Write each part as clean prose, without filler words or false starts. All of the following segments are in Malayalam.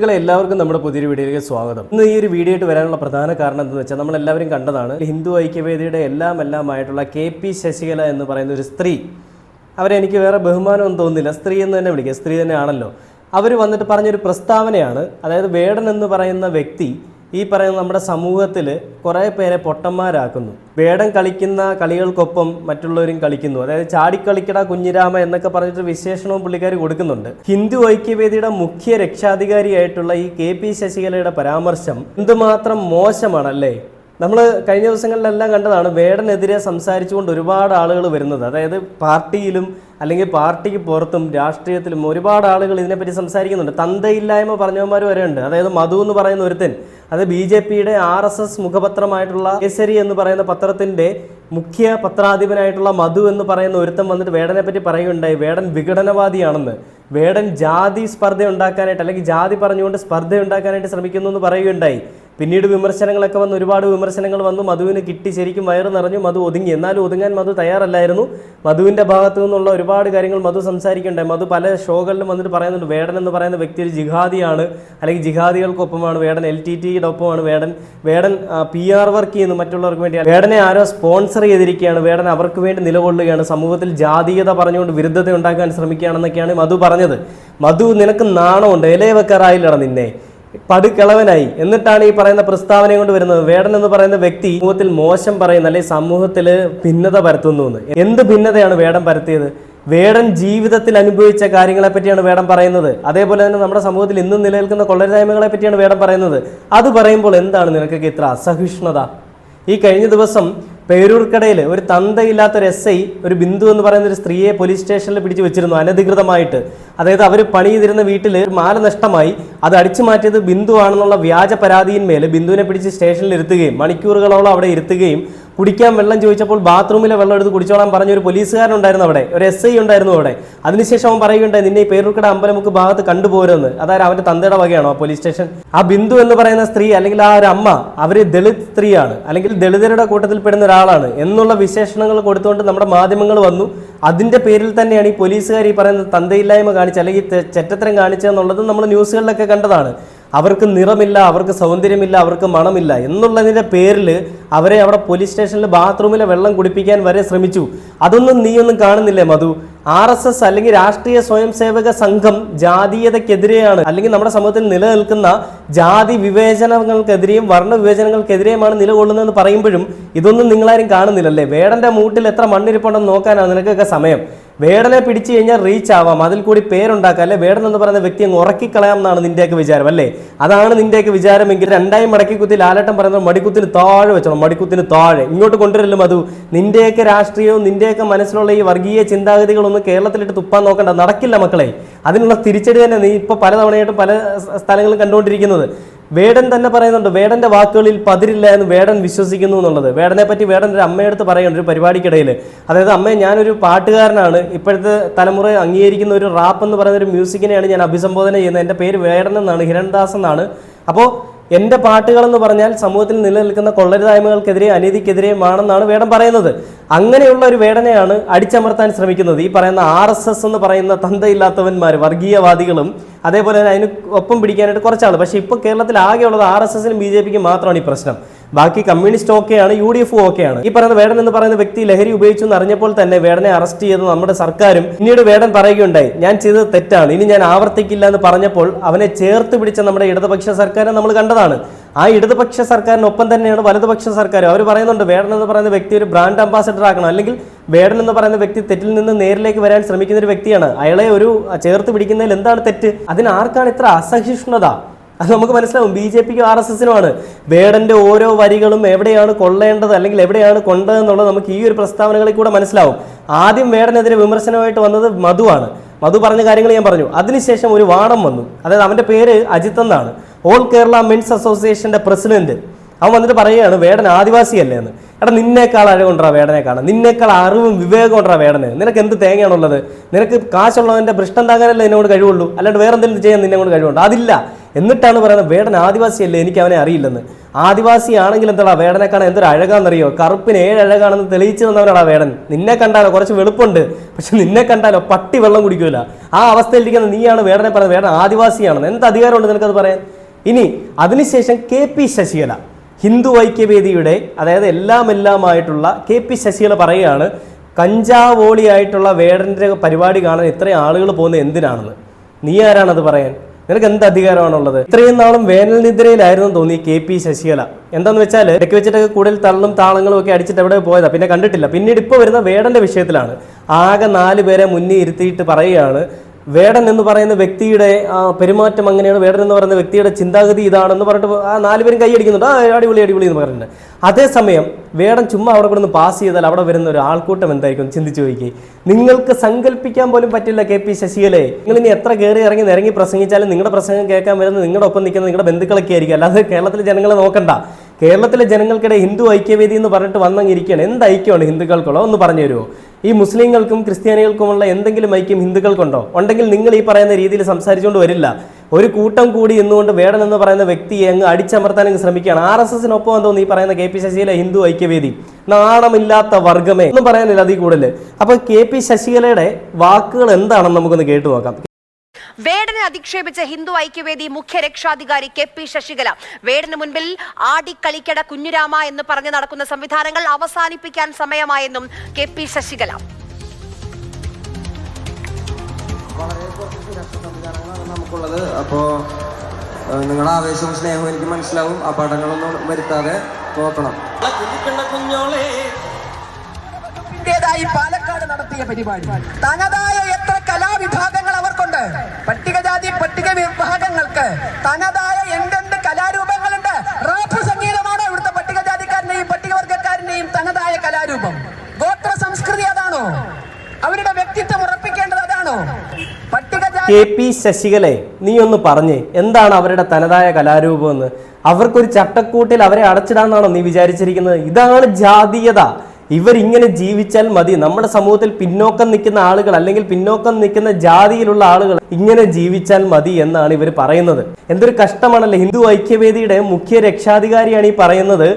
എല്ലാവർക്കും നമ്മുടെ പുതിയൊരു വീഡിയോയിലേക്ക് സ്വാഗതം. ഇന്ന് ഈ ഒരു വീഡിയോ ആയിട്ട് വരാനുള്ള പ്രധാന കാരണം എന്താണെന്ന് വെച്ചാൽ നമ്മളെല്ലാവരും കണ്ടതാണ് ഹിന്ദു ഐക്യവേദിയുടെ എല്ലാമായിട്ടുള്ള KP ശശികല എന്ന് പറയുന്ന ഒരു സ്ത്രീ. അവരെ എനിക്ക് വേറെ ബഹുമാനമൊന്നും തോന്നുന്നില്ല, സ്ത്രീ എന്ന് തന്നെ വിളിക്കുക, സ്ത്രീ തന്നെയാണല്ലോ. അവർ വന്നിട്ട് പറഞ്ഞൊരു പ്രസ്താവനയാണ്, അതായത് വേടൻ എന്ന് പറയുന്ന വ്യക്തി ഈ പറയുന്ന നമ്മുടെ സമൂഹത്തിൽ കുറേ പേരെ പൊട്ടന്മാരാക്കുന്നു. വേടൻ കളിക്കുന്ന കളികൾക്കൊപ്പം മറ്റുള്ളവരും കളിക്കുന്നു, അതായത് ചാടിക്കളിക്കട കുഞ്ഞിരാമ എന്നൊക്കെ പറഞ്ഞിട്ട് വിശേഷണവും പുള്ളിക്കാർ കൊടുക്കുന്നുണ്ട്. ഹിന്ദു ഐക്യവേദിയുടെ മുഖ്യ രക്ഷാധികാരിയായിട്ടുള്ള ഈ KP ശശികലയുടെ പരാമർശം എന്തുമാത്രം മോശമാണല്ലേ. നമ്മൾ കഴിഞ്ഞ ദിവസങ്ങളിലെല്ലാം കണ്ടതാണ് വേടനെതിരെ സംസാരിച്ചുകൊണ്ട് ഒരുപാട് ആളുകൾ വരുന്നത്. അതായത് പാർട്ടിയിലും അല്ലെങ്കിൽ പാർട്ടിക്ക് പുറത്തും രാഷ്ട്രീയത്തിലും ഒരുപാട് ആളുകൾ ഇതിനെപ്പറ്റി സംസാരിക്കുന്നുണ്ട്. തന്തയില്ലായ്മ പറഞ്ഞവന്മാർ വരെ ഉണ്ട്. അതായത് മധു എന്ന് പറയുന്ന ഒരുത്തൻ, അത് BJPയുടെ RSS മുഖപത്രമായിട്ടുള്ള കേസരി എന്ന് പറയുന്ന പത്രത്തിൻ്റെ മുഖ്യ പത്രാധിപനായിട്ടുള്ള മധു എന്ന് പറയുന്ന ഒരുത്തൻ വന്നിട്ട് വേടനെ പറ്റി പറയുകയുണ്ടായി, വേടൻ വിഘടനവാദിയാണെന്ന്, വേടൻ ജാതി സ്പർദ്ധ ഉണ്ടാക്കാനായിട്ട് അല്ലെങ്കിൽ ജാതി പറഞ്ഞുകൊണ്ട് സ്പർദ്ധ ഉണ്ടാക്കാനായിട്ട് ശ്രമിക്കുന്നു എന്ന് പറയുകയുണ്ടായി. പിന്നീട് വിമർശനങ്ങളൊക്കെ വന്ന്, ഒരുപാട് വിമർശനങ്ങൾ വന്നു. മധുവിന് കിട്ടി, ശരിക്കും വയറ് നിറഞ്ഞു, മധു ഒതുങ്ങി. എന്നാലും ഒതുങ്ങാൻ മധു തയ്യാറല്ലായിരുന്നു. മധുവിൻ്റെ ഭാഗത്തു നിന്നുള്ള ഒരുപാട് കാര്യങ്ങൾ മധു സംസാരിക്കണ്ടായി. മധു പല ഷോകളിലും വന്നിട്ട് പറയുന്നുണ്ട് വേടൻ എന്ന് പറയുന്ന വ്യക്തി ഒരു ജിഹാദിയാണ്, അല്ലെങ്കിൽ ജിഹാദികൾക്കൊപ്പമാണ് വേടൻ, LTTയുടെ ഒപ്പമാണ് വേടൻ, വേടൻ PR വർക്ക് ചെയ്യുന്നു മറ്റുള്ളവർക്ക് വേണ്ടി, വേടനെ ആരോ സ്പോൺസർ ചെയ്തിരിക്കുകയാണ്, വേടൻ അവർക്ക് വേണ്ടി നിലകൊള്ളുകയാണ്, സമൂഹത്തിൽ ജാതീയത പറഞ്ഞുകൊണ്ട് വിരുദ്ധത ഉണ്ടാക്കാൻ ശ്രമിക്കുകയാണെന്നൊക്കെയാണ് മധു പറഞ്ഞത്. മധു, നിനക്ക് നാണമുണ്ട്? ഇലയെ വെക്കാറായില്ലട നിന്നെ, പടുക്കിളവനായി. എന്നിട്ടാണ് ഈ പറയുന്ന പ്രസ്താവന കൊണ്ട് വരുന്നത്. വേടൻ എന്ന് പറയുന്ന വ്യക്തി സമൂഹത്തിൽ മോശം പറയുന്ന, അല്ലെങ്കിൽ സമൂഹത്തിൽ ഭിന്നത പരത്തുന്നു എന്ന്. എന്ത് ഭിന്നതയാണ് വേടൻ പരത്തിയത്? വേടൻ ജീവിതത്തിൽ അനുഭവിച്ച കാര്യങ്ങളെ പറ്റിയാണ് വേടൻ പറയുന്നത്. അതേപോലെ തന്നെ നമ്മുടെ സമൂഹത്തിൽ ഇന്നും നിലനിൽക്കുന്ന കൊള്ളരുതായ്മകളെ പറ്റിയാണ് വേടൻ പറയുന്നത്. അത് പറയുമ്പോൾ എന്താണ് നിനക്കൊക്കെ ഇത്ര അസഹിഷ്ണുത? ഈ കഴിഞ്ഞ ദിവസം പേരൂർക്കടയിൽ ഒരു തന്തയില്ലാത്തൊരു SI, ഒരു ബിന്ദു എന്ന് പറയുന്ന ഒരു സ്ത്രീയെ പോലീസ് സ്റ്റേഷനിൽ പിടിച്ചു വെച്ചിരുന്നു അനധികൃതമായിട്ട്. അതായത് അവർ പണി ചെയ്തിരുന്ന വീട്ടിൽ മാല നഷ്ടമായി, അത് അടിച്ചു മാറ്റിയത് ബിന്ദു ആണെന്നുള്ള വ്യാജ പരാതിയിന്മേൽ ബിന്ദുവിനെ പിടിച്ച് സ്റ്റേഷനിൽ ഇരുത്തുകയും മണിക്കൂറുകളോളം അവിടെ ഇരുത്തുകയും കുടിക്കാൻ വെള്ളം ചോദിച്ചപ്പോൾ ബാത്റൂമിലെ വെള്ളം എടുത്ത് കുടിച്ചോളാൻ പറഞ്ഞ ഒരു പോലീസുകാരനുണ്ടായിരുന്നു അവിടെ, ഒരു SI ഉണ്ടായിരുന്നു അവിടെ. അതിനുശേഷം അവൻ പറയുകയുണ്ടായി, നിന്നെ ഈ പേരൂർക്കട അമ്പലമുക്ക് ഭാഗത്ത് കണ്ടുപോരുമെന്ന്. അതായത് അവൻ്റെ തന്തയുടെ വകയാണോ പോലീസ് സ്റ്റേഷൻ? ആ ബിന്ദു എന്ന് പറയുന്ന സ്ത്രീ, അല്ലെങ്കിൽ ആ ഒരു അമ്മ, അവർ ദളിത് സ്ത്രീയാണ്, അല്ലെങ്കിൽ ദളിതരുടെ കൂട്ടത്തിൽ പെടുന്ന ഒരാളാണ് എന്നുള്ള വിശേഷണങ്ങൾ കൊടുത്തുകൊണ്ട് നമ്മുടെ മാധ്യമങ്ങൾ വന്നു. അതിൻ്റെ പേരിൽ തന്നെയാണ് ഈ പോലീസുകാർ ഈ പറയുന്നത് തന്തയില്ലായ്മ കാണിച്ച് അല്ലെങ്കിൽ ചെറ്റത്തരം കാണിച്ചതെന്നുള്ളത് നമ്മൾ ന്യൂസുകളിലൊക്കെ കണ്ടതാണ്. അവർക്ക് നിറമില്ല, അവർക്ക് സൗന്ദര്യമില്ല, അവർക്ക് മണമില്ല എന്നുള്ളതിൻ്റെ പേരിൽ അവരെ അവിടെ പോലീസ് സ്റ്റേഷനിൽ ബാത്റൂമിലെ വെള്ളം കുടിപ്പിക്കാൻ വരെ ശ്രമിച്ചു. അതൊന്നും നീയൊന്നും കാണുന്നില്ലേ മധു? RSS അല്ലെങ്കിൽ രാഷ്ട്രീയ സ്വയം സേവക സംഘം ജാതീയതയ്ക്കെതിരെയാണ്, അല്ലെങ്കിൽ നമ്മുടെ സമൂഹത്തിൽ നിലനിൽക്കുന്ന ജാതി വിവേചനങ്ങൾക്കെതിരെയും വർണ്ണ വിവേചനങ്ങൾക്കെതിരെയുമാണ് നിലകൊള്ളുന്നതെന്ന് പറയുമ്പോഴും ഇതൊന്നും നിങ്ങളാരും കാണുന്നില്ലല്ലേ? വേടൻ്റെ മൂട്ടിൽ എത്ര മണ്ണിരിപ്പുണ്ടെന്ന് നോക്കാനാണ് നിനക്കൊക്കെ സമയം. വേടനെ പിടിച്ചു കഴിഞ്ഞാൽ റീച്ച് ആവാം, അതിൽ കൂടി പേരുണ്ടാക്കാം, അല്ലെ? വേടൻ എന്ന് പറയുന്ന വ്യക്തി അങ്ങ് ഉറക്കിക്കളയാം എന്നാണ് നിന്റെയൊക്കെ വിചാരം, അല്ലേ? അതാണ് നിന്റെയൊക്കെ വിചാരമെങ്കിൽ രണ്ടായി മടക്കി കുത്തി ലാലട്ടം പറയുന്നത് മടിക്കുത്തിന് താഴെ വെച്ചോളാം, മടിക്കുത്തിന് താഴെ. ഇങ്ങോട്ട് കൊണ്ടുവരല്ലോ മധു. നിന്റെയൊക്കെ രാഷ്ട്രീയവും നിന്റെയൊക്കെ മനസ്സിലുള്ള ഈ വർഗീയ ചിന്താഗതികളൊന്നും കേരളത്തിലിട്ട് തുപ്പാൻ നോക്കണ്ട, നടക്കില്ല മക്കളെ. അതിനുള്ള തിരിച്ചടി തന്നെ നീ ഇപ്പോൾ പലതവണയായിട്ടും പല സ്ഥലങ്ങളും കണ്ടുകൊണ്ടിരിക്കുന്നത്. വേടൻ തന്നെ പറയുന്നുണ്ട്, വേടന്റെ വാക്കുകളിൽ പതിരില്ല എന്ന് വേടൻ വിശ്വസിക്കുന്നു എന്നുള്ളത്. വേടനെ പറ്റി വേടൻ ഒരു അമ്മയെടുത്ത് പറയുന്നുണ്ട് ഒരു പരിപാടിക്കിടയിൽ. അതായത്, അമ്മേ, ഞാനൊരു പാട്ടുകാരനാണ്, ഇപ്പോഴത്തെ തലമുറ അംഗീകരിക്കുന്ന ഒരു റാപ്പ് എന്ന് പറയുന്ന ഒരു മ്യൂസിക്കിനെയാണ് ഞാൻ അഭിസംബോധന ചെയ്യുന്നത്, എൻ്റെ പേര് വേടൻ എന്നാണ്, ഹിരൺദാസ് എന്നാണ്. അപ്പോൾ എൻ്റെ പാട്ടുകളെന്ന് പറഞ്ഞാൽ സമൂഹത്തിൽ നിലനിൽക്കുന്ന കൊള്ളരുതായ്മകൾക്കെതിരെ അനീതിക്കെതിരെയുമാണെന്നാണ് വേടൻ പറയുന്നത്. അങ്ങനെയുള്ള ഒരു വേടനെയാണ് അടിച്ചമർത്താൻ ശ്രമിക്കുന്നത് ഈ പറയുന്ന RSS എന്ന് പറയുന്ന തന്തയില്ലാത്തവന്മാർ, വർഗീയവാദികളും അതേപോലെ തന്നെ അതിന് ഒപ്പം പിടിക്കാനായിട്ട് കുറച്ചാൾ. പക്ഷേ ഇപ്പോൾ കേരളത്തിൽ ആകെയുള്ളത് RSSനും BJPക്കും മാത്രമാണ് ഈ പ്രശ്നം. ബാക്കി കമ്മ്യൂണിസ്റ്റ് ഓക്കെയാണ്, UDF ഓക്കെയാണ്. ഈ പറയുന്ന വേടൻ എന്ന് പറയുന്ന വ്യക്തി ലഹരി ഉപയോഗിച്ചു എന്ന് അറിഞ്ഞപ്പോൾ തന്നെ വേടനെ അറസ്റ്റ് ചെയ്ത് നമ്മുടെ സർക്കാരും. പിന്നീട് വേടൻ പറയുകയുണ്ടായി, ഞാൻ ചെയ്തത് തെറ്റാണ്, ഇനി ഞാൻ ആവർത്തിക്കില്ല എന്ന് പറഞ്ഞപ്പോൾ അവനെ ചേർത്ത് പിടിച്ച നമ്മുടെ ഇടതുപക്ഷ സർക്കാരെ നമ്മൾ കണ്ടതാണ്. ആ ഇടതുപക്ഷ സർക്കാരിനൊപ്പം തന്നെയാണ് വലതുപക്ഷ സർക്കാർ. അവർ പറയുന്നുണ്ട് വേടൻ എന്ന് പറയുന്ന വ്യക്തി ഒരു ബ്രാൻഡ് അംബാസഡർ ആക്കണം, അല്ലെങ്കിൽ വേടൻ എന്ന് പറയുന്ന വ്യക്തി തെറ്റിൽ നിന്ന് നേരിലേക്ക് വരാൻ ശ്രമിക്കുന്ന ഒരു വ്യക്തിയാണ്. അയാളെ ഒരു ചേർത്ത് പിടിക്കുന്നതിൽ എന്താണ് തെറ്റ്? അതിനാർക്കാണ് ഇത്ര അസഹിഷ്ണുത? അത് നമുക്ക് മനസ്സിലാവും. BJPക്കും RSSനുമാണ്. വേടന്റെ ഓരോ വരികളും എവിടെയാണ് കൊള്ളേണ്ടത് അല്ലെങ്കിൽ എവിടെയാണ് കൊണ്ടതെന്നുള്ളത് നമുക്ക് ഈ ഒരു പ്രസ്താവനകളിൽ കൂടെ മനസ്സിലാവും. ആദ്യം വേടനെതിരെ വിമർശനമായിട്ട് വന്നത് മധുവാണ്. മധു പറഞ്ഞ കാര്യങ്ങൾ ഞാൻ പറഞ്ഞു. അതിനുശേഷം ഒരു വാണം വന്നു, അതായത് അവൻ്റെ പേര് അജിത്ത് എന്നാണ്, ഓൾ കേരള മെൻസ് അസോസിയേഷൻ്റെ പ്രസിഡന്റ്. അവൻ വന്നിട്ട് പറയുകയാണ് വേടൻ ആദിവാസിയല്ലേ എന്ന്. എടാ, നിന്നേക്കാൾ അഴകൊണ്ടാ വേടനെ കാണാം, നിന്നേക്കാൾ അറിവും വിവേകം കൊണ്ടാ വേടന്. നിനക്ക് എന്ത് തേങ്ങയാണുള്ളത്? നിനക്ക് കാശുള്ളവൻ്റെ ഭ്രഷ്ടം താങ്ങാനല്ലേ നിന്നോട് കഴിവുള്ളൂ, അല്ലാണ്ട് വേറെ എന്തെങ്കിലും ചെയ്യാൻ നിന്നെ കൊണ്ട് കഴിവുണ്ടോ? അതില്ല. എന്നിട്ടാണ് പറയുന്നത് വേടൻ ആദിവാസിയല്ലേ, എനിക്ക് അവനെ അറിയില്ലെന്ന്. ആദിവാസിയാണെങ്കിൽ എന്താ വേടനെ കാണാൻ എന്തൊരു അഴകാണെന്നറിയോ? കറുപ്പിന് 7 അഴകാണെന്ന് തെളിയിച്ചു തന്നവനാണ് വേടൻ. നിന്നെ കണ്ടാലോ കുറച്ച് വെളുപ്പുണ്ട്, പക്ഷെ നിന്നെ കണ്ടാലോ പട്ടി വെള്ളം കുടിക്കൂല. ആ അവസ്ഥയിലിരിക്കുന്ന നീയാണ് വേടനെ പറയുന്നത് വേടൻ ആദിവാസിയാണെന്ന്. എന്ത് അധികാരമുണ്ട് നിനക്കത് പറയാൻ? ഇനി അതിനുശേഷം KP ശശികല, ഹിന്ദു ഐക്യവേദിയുടെ അതായത് എല്ലാമായിട്ടുള്ള KP ശശികല പറയുകയാണ്, കഞ്ചാവോളിയായിട്ടുള്ള വേടൻ്റെ പരിപാടി കാണാൻ ഇത്രയും ആളുകൾ പോകുന്നത് എന്തിനാണെന്ന്. നീ ആരാണത് പറയാൻ? നിനക്ക് എന്ത് അധികാരമാണുള്ളത്? ഇത്രയും നാളും വേനൽ നിദ്രയിലായിരുന്നു തോന്നി KP ശശികല. എന്താന്ന് വെച്ചാൽ ഇടയ്ക്ക് വെച്ചിട്ടൊക്കെ കൂടുതൽ തള്ളും താളങ്ങളും ഒക്കെ അടിച്ചിട്ട് എവിടെ പോയതാ, പിന്നെ കണ്ടിട്ടില്ല. പിന്നീട് ഇപ്പോൾ വരുന്ന വേടന്റെ വിഷയത്തിലാണ്. ആകെ 4 പേരെ മുന്നിൽ ഇരുത്തിയിട്ട് പറയുകയാണ്, വേടൻ എന്ന് പറയുന്ന വ്യക്തിയുടെ പെരുമാറ്റം അങ്ങനെയാണ്, വേടൻ എന്ന് പറയുന്ന വ്യക്തിയുടെ ചിന്താഗതി ഇതാണെന്ന് പറഞ്ഞിട്ട് ആ 4 പേരും കൈയടിക്കുന്നുണ്ട്. അടിപൊളി അടിപൊളി എന്ന് പറയുന്നുണ്ട്. അതേസമയം വേടൻ ചുമ്മാ അവിടെ കൂടെ പാസ് ചെയ്താൽ അവിടെ വരുന്ന ഒരു ആൾക്കൂട്ടം എന്തായിരിക്കും ചിന്തിച്ചു നോക്കി. നിങ്ങൾക്ക് സങ്കല്പിക്കാൻ പോലും പറ്റില്ല KP ശശികലയെ. നിങ്ങൾ ഇനി എത്ര കയറി ഇറങ്ങി നിരങ്ങി പ്രസംഗിച്ചാലും നിങ്ങളുടെ പ്രസംഗം കേൾക്കാൻ വരുന്നത് നിങ്ങളുടെ ഒപ്പം നിൽക്കുന്ന നിങ്ങളുടെ ബന്ധുക്കളൊക്കെ ആയിരിക്കും. അല്ലാതെ കേരളത്തിലെ ജനങ്ങളെ നോക്കണ്ട. കേരളത്തിലെ ജനങ്ങൾക്കിടെ ഹിന്ദു ഐക്യവേദി എന്ന് പറഞ്ഞിട്ട് വന്നങ്ങിരിക്കുകയാണ്. എന്ത് ഐക്യമാണ് ഹിന്ദുക്കൾക്കുള്ള ഒന്ന് പറഞ്ഞു തരുമോ? ഈ മുസ്ലിങ്ങൾക്കും ക്രിസ്ത്യാനികൾക്കുമുള്ള എന്തെങ്കിലും ഐക്യം ഹിന്ദുക്കൾക്കുണ്ടോ? ഉണ്ടെങ്കിൽ നിങ്ങൾ ഈ പറയുന്ന രീതിയിൽ സംസാരിച്ചുകൊണ്ട് വരില്ല. ഒരു കൂട്ടം കൂടി എന്നുകൊണ്ട് വേടൻ എന്ന് പറയുന്ന വ്യക്തിയെ അങ്ങ് അടിച്ചമർത്താൻ ശ്രമിക്കുകയാണ്. RSSനൊപ്പം എന്തോന്ന് ഈ പറയുന്ന KP ശശികല ഹിന്ദു ഐക്യവേദി? നാണമില്ലാത്ത വർഗമേ ഒന്നും പറയാനില്ല അതിൽ കൂടുതൽ. അപ്പൊ KP ശശികലയുടെ വാക്കുകൾ എന്താണെന്ന് നമുക്കൊന്ന് കേട്ടു നോക്കാം. വേടനെ അധിക്ഷേപിച്ച ഹിന്ദു ഐക്യവേദി മുഖ്യ രക്ഷാധികാരി KP ശശികല വേടന് മുൻപിൽ ആടിക്കളിക്കട കുഞ്ഞുരാമ എന്ന് പറഞ്ഞ് നടക്കുന്ന സംവിധാനങ്ങൾ അവസാനിപ്പിക്കാൻ സമയമായെന്നും KP ശശികല. വളരെ കുറച്ച് സുരക്ഷാ സംവിധാനങ്ങളാണ് നമുക്കുള്ളത്. അപ്പോൾ നിങ്ങളുടെ ആവേശവും സ്നേഹവും എനിക്ക് മനസ്സിലാവും. അപകടങ്ങളൊന്നും വരുത്താതെ നോക്കണം. പാലക്കാട് നടത്തിയ പരിപാടി തനതായ എത്ര കലാവിഭാഗങ്ങൾ അവർക്കുണ്ട്. പട്ടികജാതി പട്ടിക വിഭാഗങ്ങൾക്ക് തനതായ എന്തെന്ത് കലാരൂപങ്ങളുണ്ട്. റാപ്പ് സംഗീതമാണോ ഇവിടുത്തെ പട്ടികജാതിക്കാരനെയും പട്ടികവർഗക്കാരനെയും തനതായ കലാരൂപം? ഗോത്ര സംസ്കൃതി അതാണോ? അവരുടെ വ്യക്തിത്വം ഉറപ്പിക്കേണ്ടത് അതാണോ? KP ശശികലെ, നീ ഒന്ന് പറഞ്ഞേ, എന്താണ് അവരുടെ തനതായ കലാരൂപം എന്ന്? അവർക്കൊരു ചട്ടക്കൂട്ടിൽ അവരെ അടച്ചിടാന്നാണോ നീ വിചാരിച്ചിരിക്കുന്നത്? ഇതാണ് ജാതീയത. ഇവരിങ്ങനെ ജീവിച്ചാൽ മതി. നമ്മുടെ സമൂഹത്തിൽ പിന്നോക്കം നിൽക്കുന്ന ആളുകൾ അല്ലെങ്കിൽ പിന്നോക്കം നിൽക്കുന്ന ജാതിയിലുള്ള ആളുകൾ ഇങ്ങനെ ജീവിച്ചാൽ മതി എന്നാണ് ഇവർ പറയുന്നത്. എന്തൊരു കഷ്ടമാണല്ലേ. ഹിന്ദു ഐക്യവേദിയുടെ മുഖ്യ രക്ഷാധികാരിയാണ് ഈ പറയുന്നത്.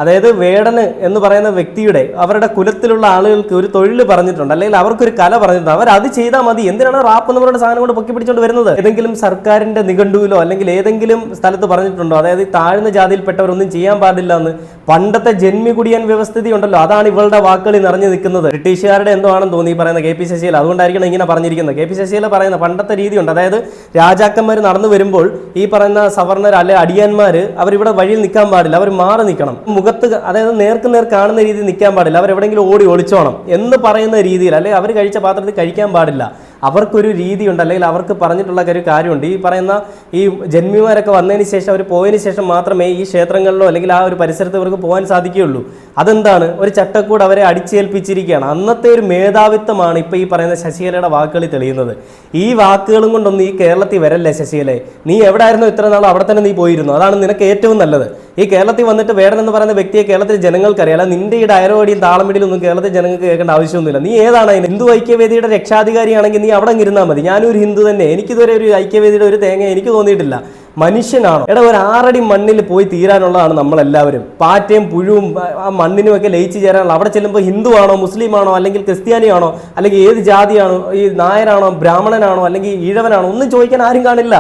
അതായത് വേടന് എന്ന് പറയുന്ന വ്യക്തിയുടെ അവരുടെ കുലത്തിലുള്ള ആളുകൾക്ക് ഒരു തൊഴിൽ പറഞ്ഞിട്ടുണ്ട്, അല്ലെങ്കിൽ അവർക്കൊരു കല പറഞ്ഞിട്ടുണ്ട്. അവർ അത് ചെയ്താൽ മതി. എന്തിനാണ് റാപ്പ് എന്ന് പറയുന്ന സാധനം കൊണ്ട് പൊക്കി പിടിച്ചുകൊണ്ട് വരുന്നത്? ഏതെങ്കിലും സർക്കാരിന്റെ നിഘണ്ടുവിലോ അല്ലെങ്കിൽ ഏതെങ്കിലും സ്ഥലത്ത് പറഞ്ഞിട്ടുണ്ടോ അതായത് താഴ്ന്ന ജാതിയിൽപ്പെട്ടവരൊന്നും ചെയ്യാൻ പാടില്ല എന്ന്? പണ്ടത്തെ ജന്മി കുടിയൻ വ്യവസ്ഥിതി ഉണ്ടല്ലോ, അതാണ് ഇവളുടെ വാക്കുകളിൽ നിറഞ്ഞു നിൽക്കുന്നത്. ബ്രിട്ടീഷുകാരുടെ എന്തോ ആണെന്ന് തോന്നി പറയുന്ന KP ശശികല. അതുകൊണ്ടായിരിക്കണം ഇങ്ങനെ പറഞ്ഞിരിക്കുന്നത്. KP ശശികല പറയുന്ന പണ്ടത്തെ രീതിയുണ്ട്. അതായത് രാജാക്കന്മാർ നടന്നു വരുമ്പോൾ ഈ പറയുന്ന സവർണർ അല്ലെ അടിയാന്മാർ അവരിവിടെ വഴിയിൽ നിൽക്കാൻ പാടില്ല, അവർ മാറി നിൽക്കണം. അതായത് നേർക്ക് കാണുന്ന രീതിയിൽ നിൽക്കാൻ പാടില്ല, അവരെവിടെയെങ്കിലും ഓടി ഒളിച്ചോണം എന്ന് പറയുന്ന രീതിയിൽ, അല്ലെങ്കിൽ അവർ കഴിച്ച പാത്രത്തിൽ കഴിക്കാൻ പാടില്ല. അവർക്കൊരു രീതിയുണ്ട്, അല്ലെങ്കിൽ അവർക്ക് പറഞ്ഞിട്ടുള്ള ഒരു കാര്യമുണ്ട്. ഈ പറയുന്ന ഈ ജന്മിമാരൊക്കെ വന്നതിന് ശേഷം അവർ പോയതിന് ശേഷം മാത്രമേ ഈ ക്ഷേത്രങ്ങളിലോ അല്ലെങ്കിൽ ആ ഒരു പരിസരത്ത് ഇവർക്ക് പോകാൻ സാധിക്കുകയുള്ളൂ. അതെന്താണ്? ഒരു ചട്ടക്കൂട് അവരെ അടിച്ചേൽപ്പിച്ചിരിക്കുകയാണ്. അന്നത്തെ ഒരു മേധാവിത്വമാണ് ഇപ്പോൾ ഈ പറയുന്ന ശശികലയുടെ വാക്കുകളിൽ തെളിയുന്നത്. ഈ വാക്കുകളും കൊണ്ടൊന്നും ഈ കേരളത്തിൽ വരല്ലേ ശശികലെ. നീ എവിടെ ആയിരുന്നു ഇത്ര നാൾ? അവിടെ തന്നെ നീ പോയിരുന്നു. അതാണ് നിനക്ക് ഏറ്റവും നല്ലത്. ഈ കേരളത്തിൽ വന്നിട്ട് വേടൻ എന്ന് പറയുന്ന വ്യക്തിയെ കേരളത്തിലെ ജനങ്ങൾക്കറിയാം. നിന്റെ ഈ ഡയലോഗിയും താളമിടിയിലും ഒന്നും കേരളത്തിലെ ജനങ്ങൾക്ക് കേൾക്കേണ്ട ആവശ്യമൊന്നുമില്ല. നീ ഏതാണ്? ഹിന്ദു ഐക്യവേദിയുടെ രക്ഷാധികാരിയാണെങ്കിൽ നീ അവിടെ ഇരുന്നാൽ മതി. ഞാനൊരു ഹിന്ദു തന്നെ. എനിക്കിതുവരെ ഒരു ഐക്യവേദിയുടെ ഒരു തേങ്ങ എനിക്ക് തോന്നിയിട്ടില്ല. മനുഷ്യനാണോ? എടാ, ഒരു 6 അടി മണ്ണിൽ പോയി തീരാനുള്ളതാണ് നമ്മളെല്ലാവരും. പാറ്റയും പുഴുവും ആ മണ്ണിനും ഒക്കെ ലയിച്ചു ചേരാനുള്ള. അവിടെ ചെല്ലുമ്പോൾ ഹിന്ദു ആണോ മുസ്ലിം ആണോ അല്ലെങ്കിൽ ക്രിസ്ത്യാനിയാണോ അല്ലെങ്കിൽ ഏത് ജാതിയാണോ, ഈ നായരാണോ ബ്രാഹ്മണനാണോ അല്ലെങ്കിൽ ഈഴവനാണോ ഒന്നും ചോദിക്കാൻ ആരും കാണില്ല.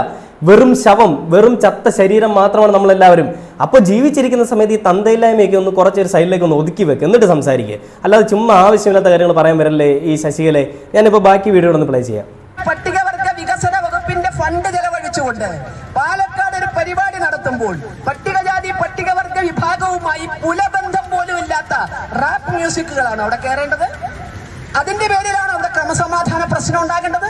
വെറും ശവം, വെറും ചത്ത ശരീരം മാത്രമാണ് നമ്മളെല്ലാവരും. അപ്പോൾ ജീവിച്ചിരിക്കുന്ന സമയത്ത് ഈ തന്തയില്ലായ്മയൊക്കെ ഒന്ന് കുറച്ചൊരു സൈഡിലേക്ക് ഒന്ന് ഒതുക്കി വെക്കുക, എന്നിട്ട് സംസാരിക്കുക. അല്ലാതെ ചുമ്മാ ആവശ്യമില്ലാത്ത കാര്യങ്ങൾ പറയാൻ വരല്ലേ ഈ ശശികലെ. ഞാനിപ്പോൾ ബാക്കി വീഡിയോ ഒന്ന് പ്ലേ ചെയ്യാം. പട്ടികവർഗ വികസന വകുപ്പിന്റെ ഫണ്ട് ചെലവഴിച്ചുകൊണ്ട് പാലക്കാട് ഒരു പരിപാടി നടത്തുമ്പോൾ പട്ടികജാതി പട്ടികവർഗ വിഭാഗവുമായി പുലബന്ധം പോലും ഇല്ലാത്ത റാപ്പ് മ്യൂസിക്കുകളാണ് അവിടെ കയറേണ്ടത്. അതിന്റെ പേരിലാണ് അവിടെ ക്രമസമാധാന പ്രശ്നം ഉണ്ടാകേണ്ടത്.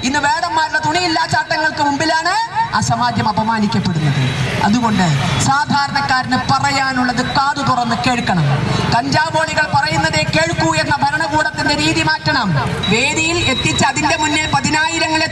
ഇന്ന് വേടന്മാരുടെ തുണിയില്ലാ ചാട്ടങ്ങൾക്ക് മുമ്പിലാണ് അസമാധ്യം അപമാനിക്കപ്പെടുന്നത്. അതുകൊണ്ട് സാധാരണക്കാരന് പറയാനുള്ളത് കാതു തുറന്ന് കേൾക്കണം. കഞ്ചാവോളികൾ പറയുന്നതേ കേൾക്കൂ എന്ന ഭരണകൂടത്തിന്റെ രീതി മാറ്റണം. വേദിയിൽ എത്തിച്ച് അതിന്റെ മുന്നിൽ 10,000-ങ്ങളെ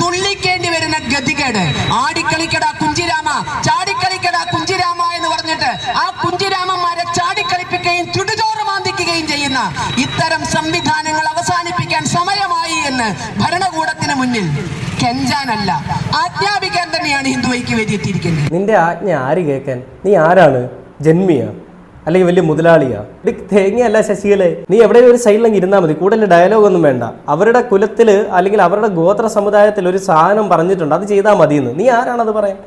തുള്ളിക്കേണ്ടി വരുന്ന ഗതികേട്. ആടിക്കളിക്കട കുഞ്ചിരാമ, ചാടിക്കളിക്കട കുഞ്ചിരാമ എന്ന് പറഞ്ഞിട്ട് ആ കുഞ്ചിരാമന്മാരെ ചാടിക്കളിപ്പിക്കുകയും ചുടുചോറ് മാന്തിക്കുകയും ചെയ്യുന്ന ഇത്തരം സംവിധാനങ്ങൾ അവസാനിപ്പിക്കാൻ സമയമായി എന്ന് ഭരണകൂടത്തിന് മുന്നിൽ കെഞ്ചാനല്ല, ആജ്ഞാപിക്കാൻ തന്നെയാണ് ഹിന്ദു ഐക്യവേദി എത്തിയിരിക്കുന്നത്. നിന്റെ ആജ്ഞ ആര് കേൾക്കാൻ? നീ ആരാണ്? ജന്മിയാ അല്ലെങ്കിൽ വലിയ മുതലാളിയാ? ഇത് തേങ്ങയല്ല ശശികലെ. നീ എവിടെയും ഒരു സൈഡിലെങ്കിൽ ഇരുന്നാൽ മതി, കൂടുതൽ ഡയലോഗ് ഒന്നും വേണ്ട. അവരുടെ കുലത്തിൽ അല്ലെങ്കിൽ അവരുടെ ഗോത്ര സമുദായത്തിൽ ഒരു സാധനം പറഞ്ഞിട്ടുണ്ട്, അത് ചെയ്താൽ മതിയെന്ന്. നീ ആരാണത് പറയാൻ?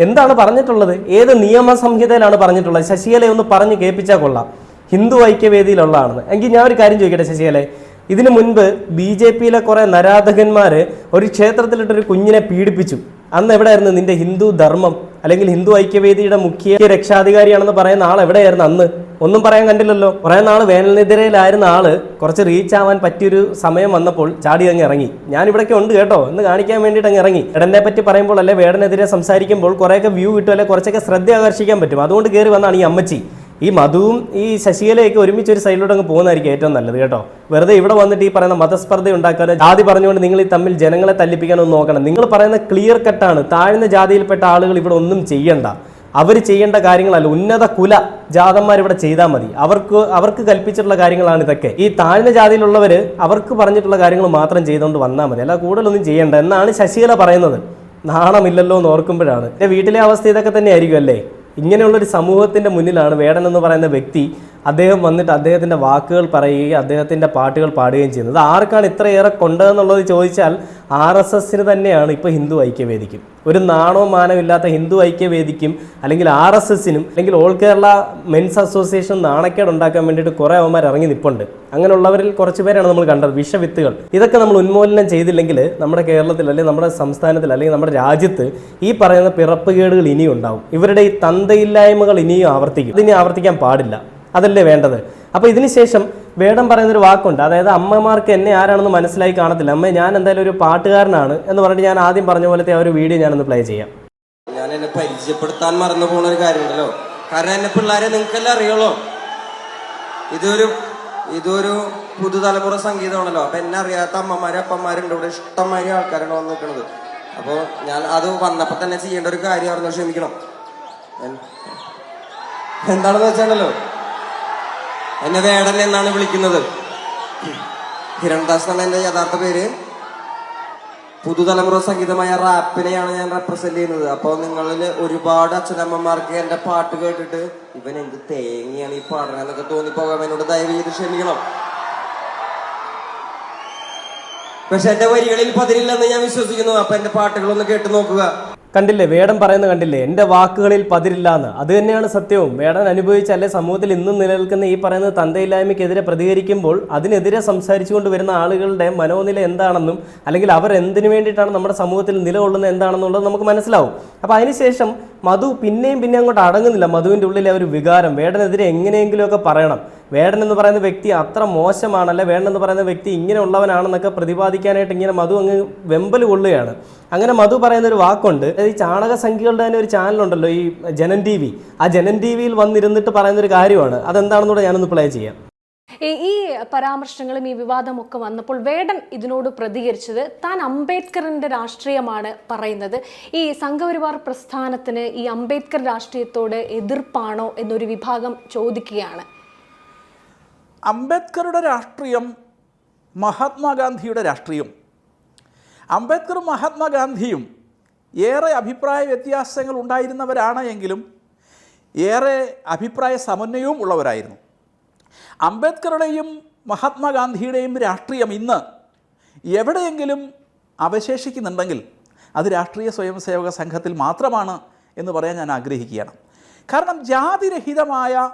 എന്താണ് പറഞ്ഞിട്ടുള്ളത്? ഏത് നിയമസംഹിതയിലാണ് പറഞ്ഞിട്ടുള്ളത്? ശശികലെ ഒന്ന് പറഞ്ഞ് കേൾപ്പിച്ചാൽ കൊള്ളാം. ഹിന്ദു ഐക്യവേദിയിലുള്ളതാണെന്ന്. എങ്കിൽ ഞാൻ ഒരു കാര്യം ചോദിക്കട്ടെ ശശികലെ, ഇതിനു മുൻപ് BJP-യിലെ കുറേ നരാധകന്മാർ ഒരു ക്ഷേത്രത്തിലിട്ടൊരു കുഞ്ഞിനെ പീഡിപ്പിച്ചു. അന്ന് എവിടെയായിരുന്നു നിന്റെ ഹിന്ദു ധർമ്മം? അല്ലെങ്കിൽ ഹിന്ദു ഐക്യവേദിയുടെ മുഖ്യ രക്ഷാധികാരിയാണെന്ന് പറയുന്ന ആൾ എവിടെയായിരുന്നു അന്ന്? ഒന്നും പറയാൻ കണ്ടില്ലല്ലോ. കുറേ നാൾ വേനലിനെതിരെയിലായിരുന്ന ആള് കുറച്ച് റീച്ച് ആവാൻ പറ്റിയൊരു സമയം വന്നപ്പോൾ ചാടി അങ്ങ് ഇറങ്ങി. ഞാൻ ഇവിടേക്ക് ഉണ്ട് കേട്ടോ എന്ന് കാണിക്കാൻ വേണ്ടിയിട്ട് അങ്ങ് ഇറങ്ങി. വേടനെ പറ്റി പറയുമ്പോൾ അല്ലെ, വേടനെതിരെ സംസാരിക്കുമ്പോൾ കുറേയൊക്കെ വ്യൂ കിട്ടും, അല്ലെ കുറച്ചൊക്കെ ശ്രദ്ധ ആകർഷിക്കാൻ പറ്റും. അതുകൊണ്ട് കയറി വന്നാണ് ഈ അമ്മച്ചി. ഈ മധുവും ഈ ശശികലയൊക്കെ ഒരുമിച്ച് ഒരു സൈഡിലോട്ട് അങ്ങ് പോകുന്നതായിരിക്കും ഏറ്റവും നല്ലത് കേട്ടോ. വെറുതെ ഇവിടെ വന്നിട്ട് ഈ പറയുന്ന മതസ്പർദ്ധ ഉണ്ടാക്കാനോ ജാതി പറഞ്ഞുകൊണ്ട് നിങ്ങൾ ഈ തമ്മിൽ ജനങ്ങളെ തല്ലിപ്പിക്കാനോ നോക്കണം. നിങ്ങൾ പറയുന്ന ക്ലിയർ കട്ടാണ്. താഴ്ന്ന ജാതിയിൽപ്പെട്ട ആളുകൾ ഇവിടെ ഒന്നും ചെയ്യണ്ട. അവർ ചെയ്യേണ്ട കാര്യങ്ങളല്ല, ഉന്നത കുല ജാതന്മാർ ഇവിടെ ചെയ്താൽ മതി. അവർക്ക് കൽപ്പിച്ചിട്ടുള്ള കാര്യങ്ങളാണ് ഇതൊക്കെ. ഈ താഴ്ന്ന ജാതിയിലുള്ളവർ അവർക്ക് പറഞ്ഞിട്ടുള്ള കാര്യങ്ങൾ മാത്രം ചെയ്തുകൊണ്ട് വന്നാൽ മതി, അല്ല കൂടുതലൊന്നും ചെയ്യണ്ട എന്നാണ് ശശികല പറയുന്നത്. നാണമില്ലല്ലോ എന്ന് ഓർക്കുമ്പോഴാണ്. എൻ്റെ വീട്ടിലെ അവസ്ഥ ഇതൊക്കെ തന്നെ ആയിരിക്കും അല്ലേ? ഇങ്ങനെയുള്ളൊരു സമൂഹത്തിൻ്റെ മുന്നിലാണ് വേടൻ എന്ന് പറയുന്ന വ്യക്തി അദ്ദേഹം വന്നിട്ട് അദ്ദേഹത്തിൻ്റെ വാക്കുകൾ പറയുകയും അദ്ദേഹത്തിൻ്റെ പാട്ടുകൾ പാടുകയും ചെയ്യുന്നത്. ആർക്കാണ് ഇത്രയേറെ കൊണ്ടതെന്നുള്ളത് ചോദിച്ചാൽ RSSന് തന്നെയാണ്. ഇപ്പോൾ ഹിന്ദു ഐക്യവേദിക്കും ഒരു നാണോ മാനമില്ലാത്ത ഹിന്ദു ഐക്യവേദിക്കും അല്ലെങ്കിൽ RSSനും അല്ലെങ്കിൽ ഓൾ കേരള മെൻസ് അസോസിയേഷൻ നാണക്കേട് ഉണ്ടാക്കാൻ വേണ്ടിയിട്ട് കുറേ അവന്മാർ ഇറങ്ങി നിൽപ്പുണ്ട്. അങ്ങനെയുള്ളവരിൽ കുറച്ച് പേരാണ് നമ്മൾ കണ്ടത്, വിഷവിത്തുകൾ. ഇതൊക്കെ നമ്മൾ ഉന്മൂലനം ചെയ്തില്ലെങ്കിൽ നമ്മുടെ കേരളത്തിൽ അല്ലെങ്കിൽ നമ്മുടെ സംസ്ഥാനത്തിൽ അല്ലെങ്കിൽ നമ്മുടെ രാജ്യത്ത് ഈ പറയുന്ന പിറപ്പുകേടുകൾ ഇനിയും ഉണ്ടാവും. ഇവരുടെ ഈ തന്തയില്ലായ്മകൾ ഇനിയും ആവർത്തിക്കും. ഇതിനി ആവർത്തിക്കാൻ പാടില്ല, അതല്ലേ വേണ്ടത്. അപ്പോൾ ഇതിനുശേഷം വേടൻ പറയുന്നൊരു വാക്കുണ്ട്, അതായത് അമ്മമാർക്ക് എന്നെ ആരാണെന്ന് മനസ്സിലായി കാണത്തില്ല. അമ്മ ഞാൻ എന്തായാലും ഒരു പാട്ടുകാരനാണ് എന്ന് പറഞ്ഞിട്ട് ഞാൻ ആദ്യം പറഞ്ഞ പോലത്തെ ആ ഒരു വീഡിയോ ഞാനൊന്ന് പ്ലേ ചെയ്യാം. ഞാൻ എന്നെ പരിചയപ്പെടുത്താൻ മറന്നു പോകുന്ന ഒരു കാര്യമുണ്ടല്ലോ. കാരണം എന്നെ പിള്ളേരെ നിങ്ങൾക്കെല്ലാം അറിയുള്ളൂ. ഇതൊരു പുതുതലമുറ സംഗീതമാണല്ലോ. അപ്പൊ എന്നെ അറിയാത്ത അമ്മമാരും അപ്പന്മാരുണ്ട് ഇവിടെ, ഇഷ്ടംമാതിരി ആൾക്കാരാണ് വന്ന് നിൽക്കുന്നത്. അപ്പോൾ ഞാൻ അത് വന്നപ്പോൾ തന്നെ ചെയ്യേണ്ട ഒരു കാര്യമായിരുന്നു. ക്ഷമിക്കണം. എന്താണെന്ന് വെച്ചാണല്ലോ, എന്നെ വേടൻ എന്നാണ് വിളിക്കുന്നത്. ഹിരൺദാസ് എന്നാണ് എന്റെ യഥാർത്ഥ പേര്. പുതുതലമുറ സംഗീതമായ റാപ്പിനെയാണ് ഞാൻ റെപ്രസെന്റ് ചെയ്യുന്നത്. അപ്പോൾ നിങ്ങളിൽ ഒരുപാട് അച്ഛനമ്മമാർക്ക് എന്റെ പാട്ട് കേട്ടിട്ട് ഇവൻ എന്ത് തേങ്ങയാണ് ഈ പാടുന്നതൊക്കെ തോന്നിപ്പോകാൻ എന്നോട് ദയവ് ചെയ്ത് ക്ഷമിക്കണം. പക്ഷെ എന്റെ വരികളിൽ പതിരില്ലെന്ന് ഞാൻ വിശ്വസിക്കുന്നു. അപ്പൊ എന്റെ പാട്ടുകളൊന്ന് കേട്ട് നോക്കുക. കണ്ടില്ലേ, വേടൻ പറയുന്നത് കണ്ടില്ലേ, എൻ്റെ വാക്കുകളിൽ പതിരില്ല എന്ന്. അത് തന്നെയാണ് സത്യവും. വേടൻ അനുഭവിച്ചല്ലേ സമൂഹത്തിൽ ഇന്നും നിലനിൽക്കുന്ന ഈ പറയുന്നത് തന്തയില്ലായ്മയ്ക്കെതിരെ പ്രതികരിക്കുമ്പോൾ അതിനെതിരെ സംസാരിച്ചുകൊണ്ട് വരുന്ന ആളുകളുടെ മനോനില എന്താണെന്നും അല്ലെങ്കിൽ അവർ എന്തിനു വേണ്ടിയിട്ടാണ് നമ്മുടെ സമൂഹത്തിൽ നിലകൊള്ളുന്നത് എന്താണെന്നുള്ളത് നമുക്ക് മനസ്സിലാവും. അപ്പോൾ അതിനുശേഷം മധു പിന്നെയും അങ്ങോട്ട് അടങ്ങുന്നില്ല. മധുവിൻ്റെ ഉള്ളിലെ ഒരു വികാരം വേടനെതിരെ എങ്ങനെയെങ്കിലുമൊക്കെ പറയണം. വേടൻ എന്ന് പറയുന്ന വ്യക്തി അത്ര മോശമാണല്ലേ, വേടൻ എന്ന് പറയുന്ന വ്യക്തി ഇങ്ങനെ ഉള്ളവനാണെന്നൊക്കെ പ്രതിപാദിക്കാനായിട്ട് ഇങ്ങനെ മധു അങ്ങ് വെമ്പൽ കൊള്ളുകയാണ്. അങ്ങനെ മധു പറയുന്നൊരു വാക്കുണ്ട്, ഈ ചാണക സംഖ്യകളുടെ തന്നെ ഒരു ചാനലുണ്ടല്ലോ, ഈ ജനൻ TV. ആ ജനൻ TVയിൽ വന്നിരുന്നിട്ട് പറയുന്നൊരു കാര്യമാണ്. അതെന്താണെന്നൂടെ ഞാനൊന്ന് പ്ലേ ചെയ്യാം. ഈ പരാമർശങ്ങളും ഈ വിവാദമൊക്കെ വന്നപ്പോൾ വേടൻ ഇതിനോട് പ്രതികരിച്ചത് താൻ അംബേദ്കറിന്റെ രാഷ്ട്രീയമാണ് പറയുന്നത്. ഈ സംഘപരിവാർ പ്രസ്ഥാനത്തിന് ഈ അംബേദ്കർ രാഷ്ട്രീയത്തോട് എതിർപ്പാണോ എന്നൊരു വിഭാഗം ചോദിക്കുകയാണ്. അംബേദ്കറുടെ രാഷ്ട്രീയം മഹാത്മാഗാന്ധിയുടെ രാഷ്ട്രീയം. അംബേദ്കറും മഹാത്മാഗാന്ധിയും ഏറെ അഭിപ്രായ വ്യത്യാസങ്ങൾ ഉണ്ടായിരുന്നവരാണ് എങ്കിലും ഏറെ അഭിപ്രായ സമന്വയവും ഉള്ളവരായിരുന്നു. അംബേദ്കറുടെയും മഹാത്മാഗാന്ധിയുടെയും രാഷ്ട്രീയം ഇന്ന് എവിടെയെങ്കിലും അവശേഷിക്കുന്നുണ്ടെങ്കിൽ അത് രാഷ്ട്രീയ സ്വയംസേവക സംഘത്തിൽ മാത്രമാണ് എന്ന് പറയാൻ ഞാൻ ആഗ്രഹിക്കുകയാണ്. കാരണം ജാതിരഹിതമായ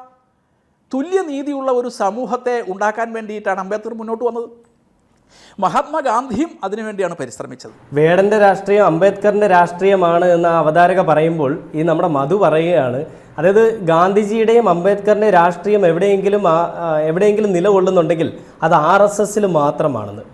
തുല്യനീതിയുള്ള ഒരു സമൂഹത്തെ ഉണ്ടാക്കാൻ വേണ്ടിയിട്ടാണ് അംബേദ്കർ മുന്നോട്ട് വന്നത്. മഹാത്മാഗാന്ധിയും അതിനുവേണ്ടിയാണ് പരിശ്രമിച്ചത്. വേടൻ്റെ രാഷ്ട്രീയം അംബേദ്കറിൻ്റെ രാഷ്ട്രീയമാണ് എന്ന് അവതാരക പറയുമ്പോൾ ഈ നമ്മുടെ മധു പറയുകയാണ്, അതായത് ഗാന്ധിജിയുടെയും അംബേദ്കറിൻ്റെ രാഷ്ട്രീയം എവിടെയെങ്കിലും നിലകൊള്ളുന്നുണ്ടെങ്കിൽ അത് RSSൽ മാത്രമാണെന്ന്,